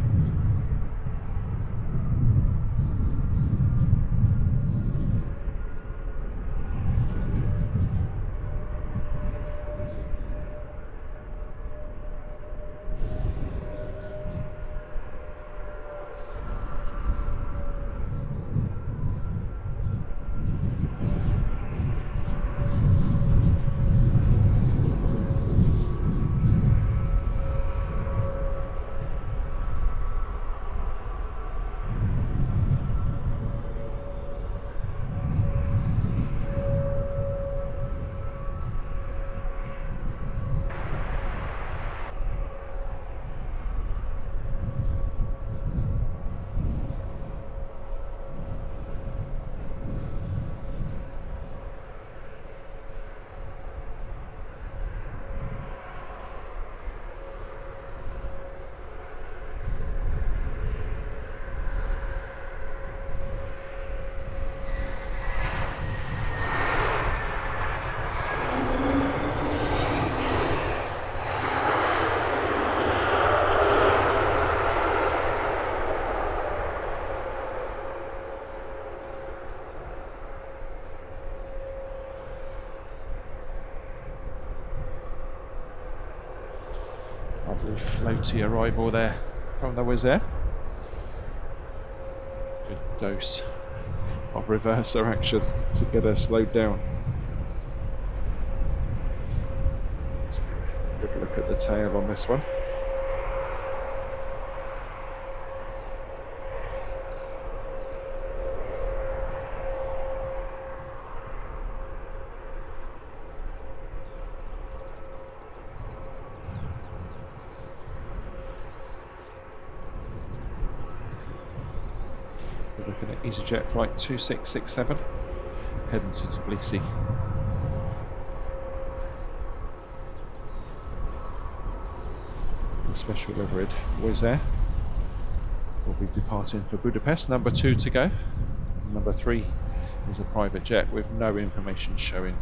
Lovely floaty arrival there from the Wizz Air. Good dose of reverser action to get her slowed down. Let's get a good look at the tail on this one. We're looking at EasyJet Flight 2667, heading to Tbilisi. The special liveried Wizz Air will be departing for Budapest. Number 2 to go. Number 3 is a private jet with no information showing.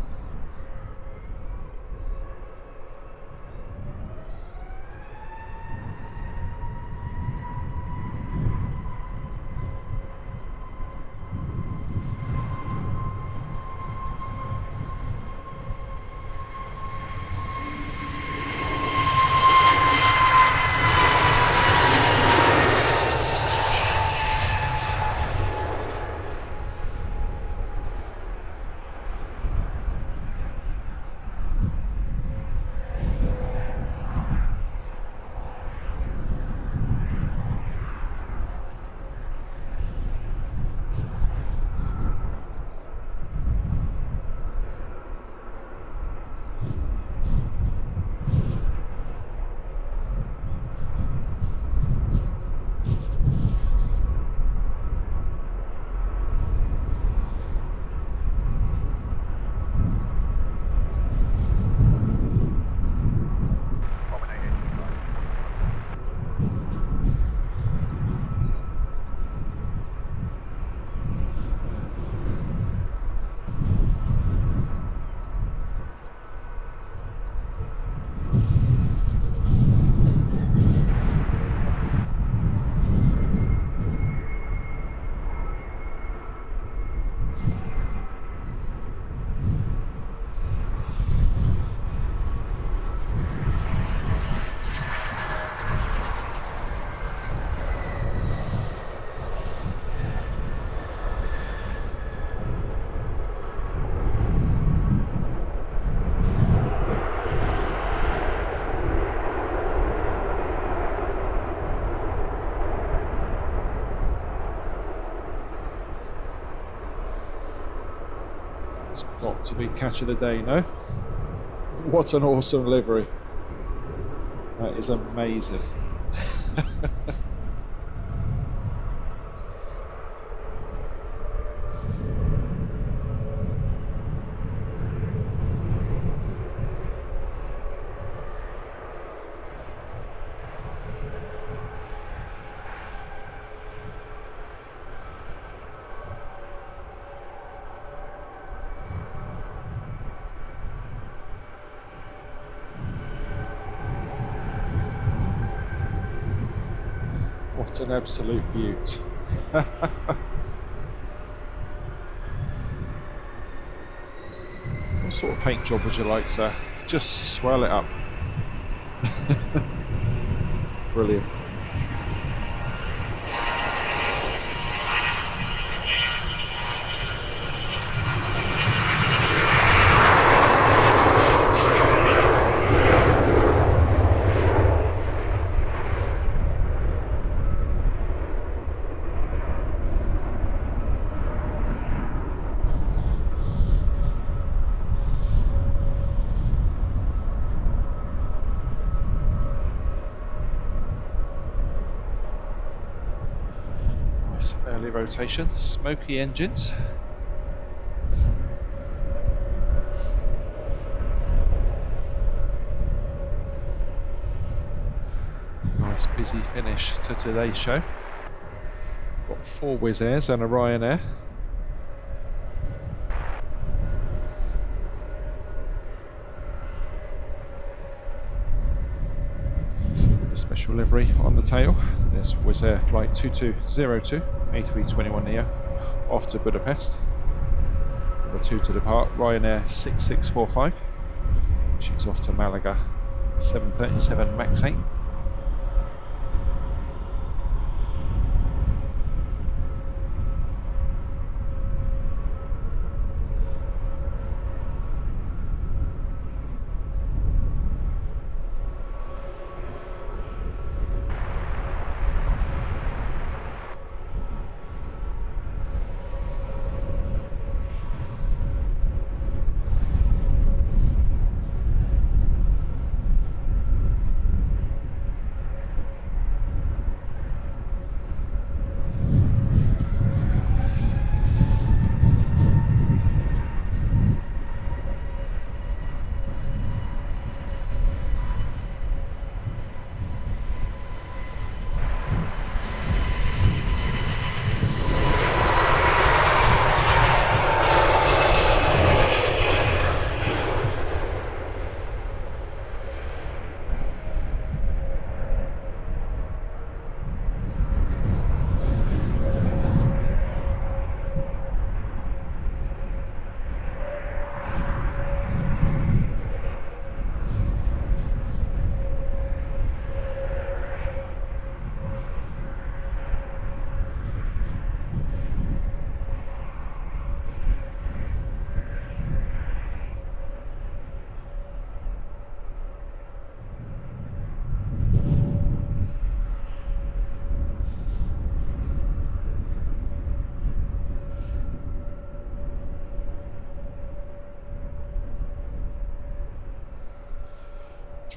It's got to be catch of the day, no? What an awesome livery. That is amazing. What an absolute beaut. What sort of paint job would you like, sir? Just swell it up. Brilliant. Early rotation, smoky engines. Nice busy finish to today's show. Got 4 Wizz Airs and a Ryanair. So with the special livery on the tail, there's Wizz Air flight 2202. A321neo off to Budapest. Number 2 to depart, Ryanair 6645. She's off to Malaga 737 MAX 8.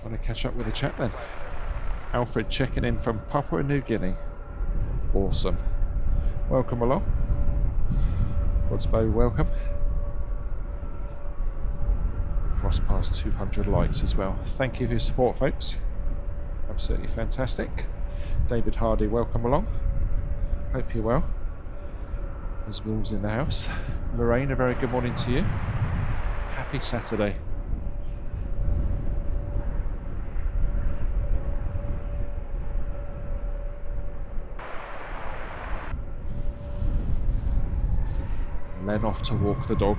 Want to catch up with the chat then? Alfred checking in from Papua New Guinea. Awesome. Welcome along. Godsbow, welcome. Crossed past 200 likes as well. Thank you for your support, folks. Absolutely fantastic. David Hardy, welcome along. Hope you're well. There's Wolves in the house. Lorraine, a very good morning to you. Happy Saturday. Len off to walk the dog.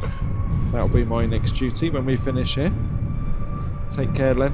That'll be my next duty when we finish here. Take care, Len.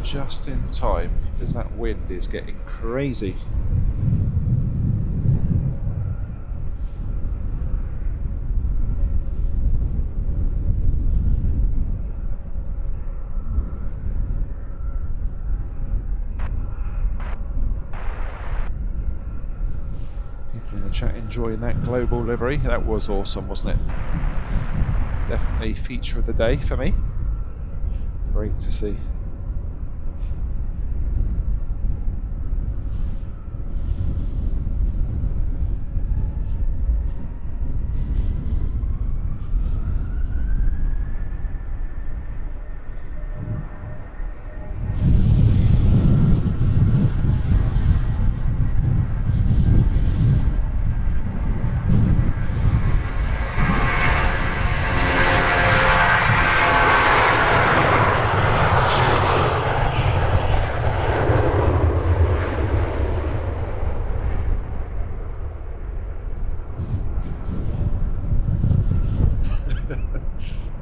Just in time, because that wind is getting crazy. People in the chat enjoying that global livery. That was awesome, wasn't it? Definitely feature of the day for me. Great to see.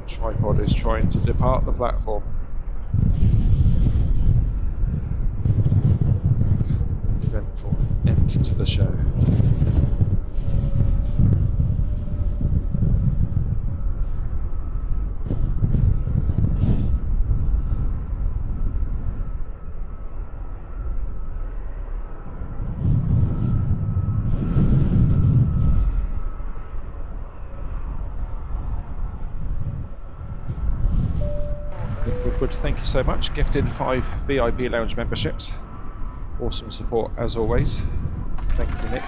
Tripod is trying to depart the platform. Eventful end to the show. Thank you so much. Gifted 5 VIP lounge memberships. Awesome support as always. Thank you, Nick.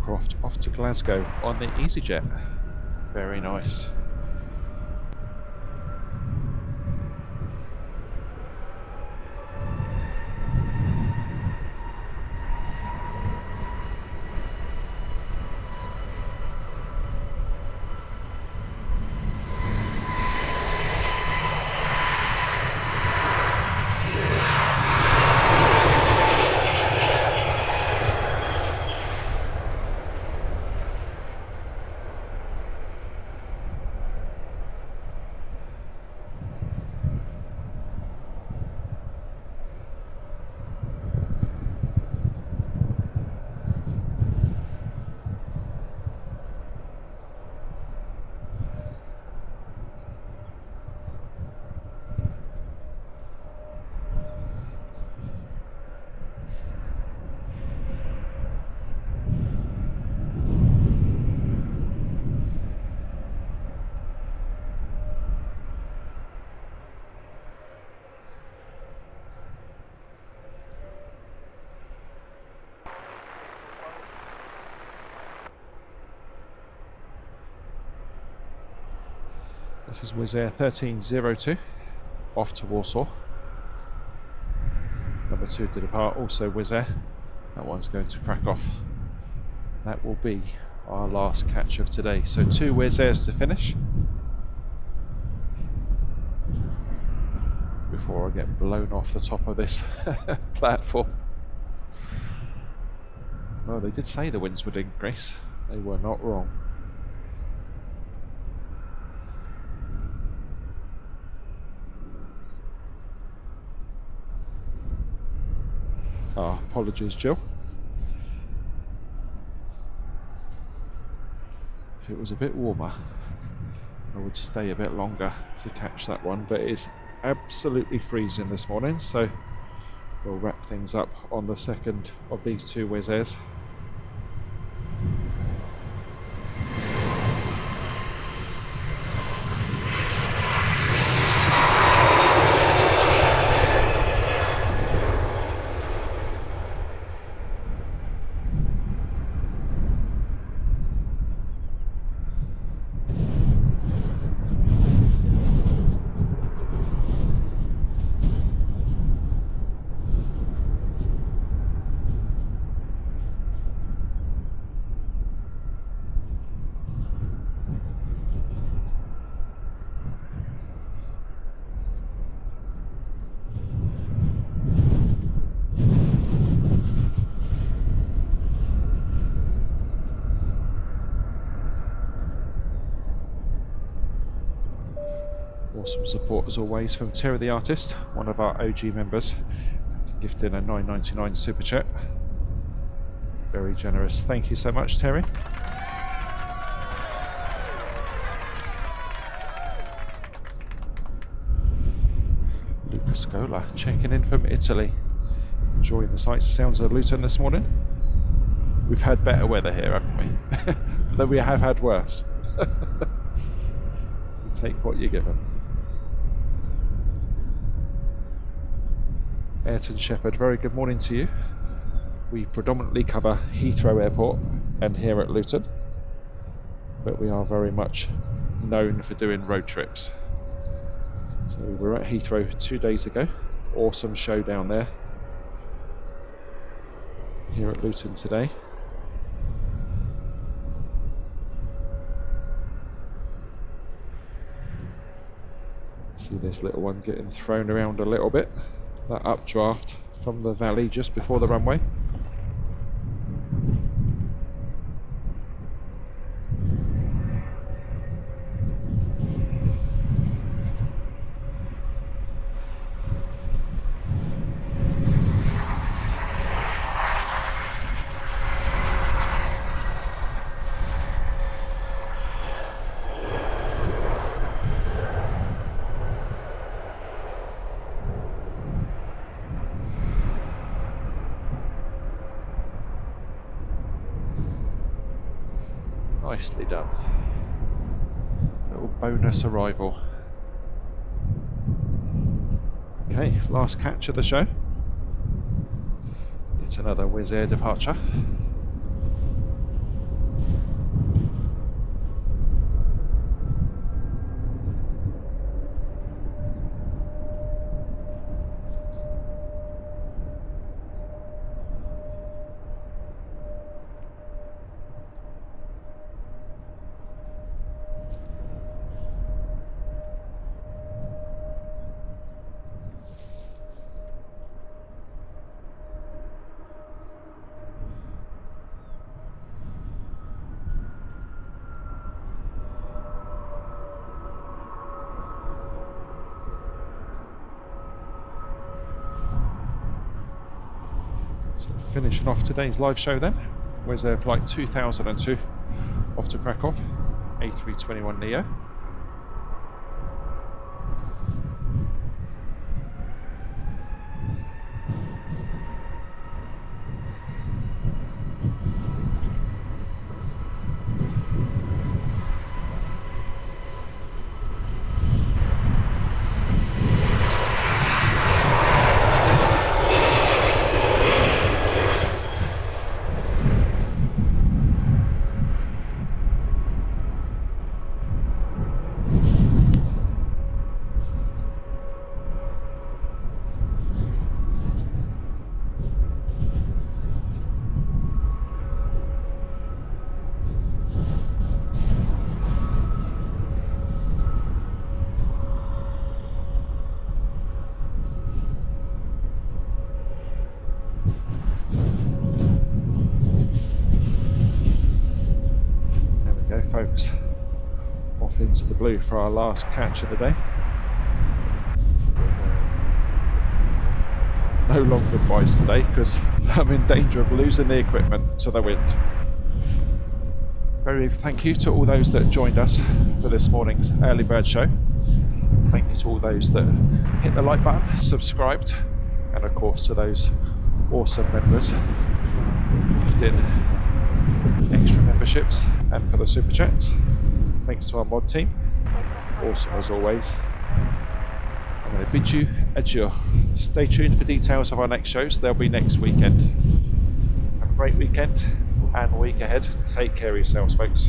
Croft off to Glasgow on the EasyJet. Very nice. This is Wizz Air 1302 off to Warsaw. Number 2 to depart, also Wizz Air. That one's going to crack off. That will be our last catch of today. So 2 Wizz Airs to finish before I get blown off the top of this platform. Well, they did say the winds would increase. They were not wrong. Ah, apologies, Jill. If it was a bit warmer, I would stay a bit longer to catch that one, but it's absolutely freezing this morning, so we'll wrap things up on the second of these 2 Wizz Airs. Awesome support as always from Terry the Artist, one of our OG members, gifting a $9.99 super chat. Very generous. Thank you so much, Terry. Luca Scola checking in from Italy. Enjoying the sights and sounds of Luton this morning. We've had better weather here, haven't we? Though we have had worse. You take what you're given. Ayrton Shepherd, very good morning to you. We predominantly cover Heathrow Airport and here at Luton, but we are very much known for doing road trips. So we were at Heathrow 2 days ago. Awesome show down there. Here at Luton today. See this little one getting thrown around a little bit. That updraft from the valley just before the runway. Nicely done. Little bonus arrival. Okay, last catch of the show. It's another Wizz Air departure. So finishing off today's live show then, Wizz Air Flight 2002 off to crack off, A321neo. Off into the blue for our last catch of the day. No long goodbyes today because I'm in danger of losing the equipment to the wind. Very big thank you to all those that joined us for this morning's early bird show. Thank you to all those that hit the like button, subscribed, and of course to those awesome members who left in extra memberships and for the super chats. Thanks to our mod team, awesome as always. I'm going to bid you adieu. Stay tuned for details of our next shows, they'll be next weekend. Have a great weekend and week ahead. Take care of yourselves, folks.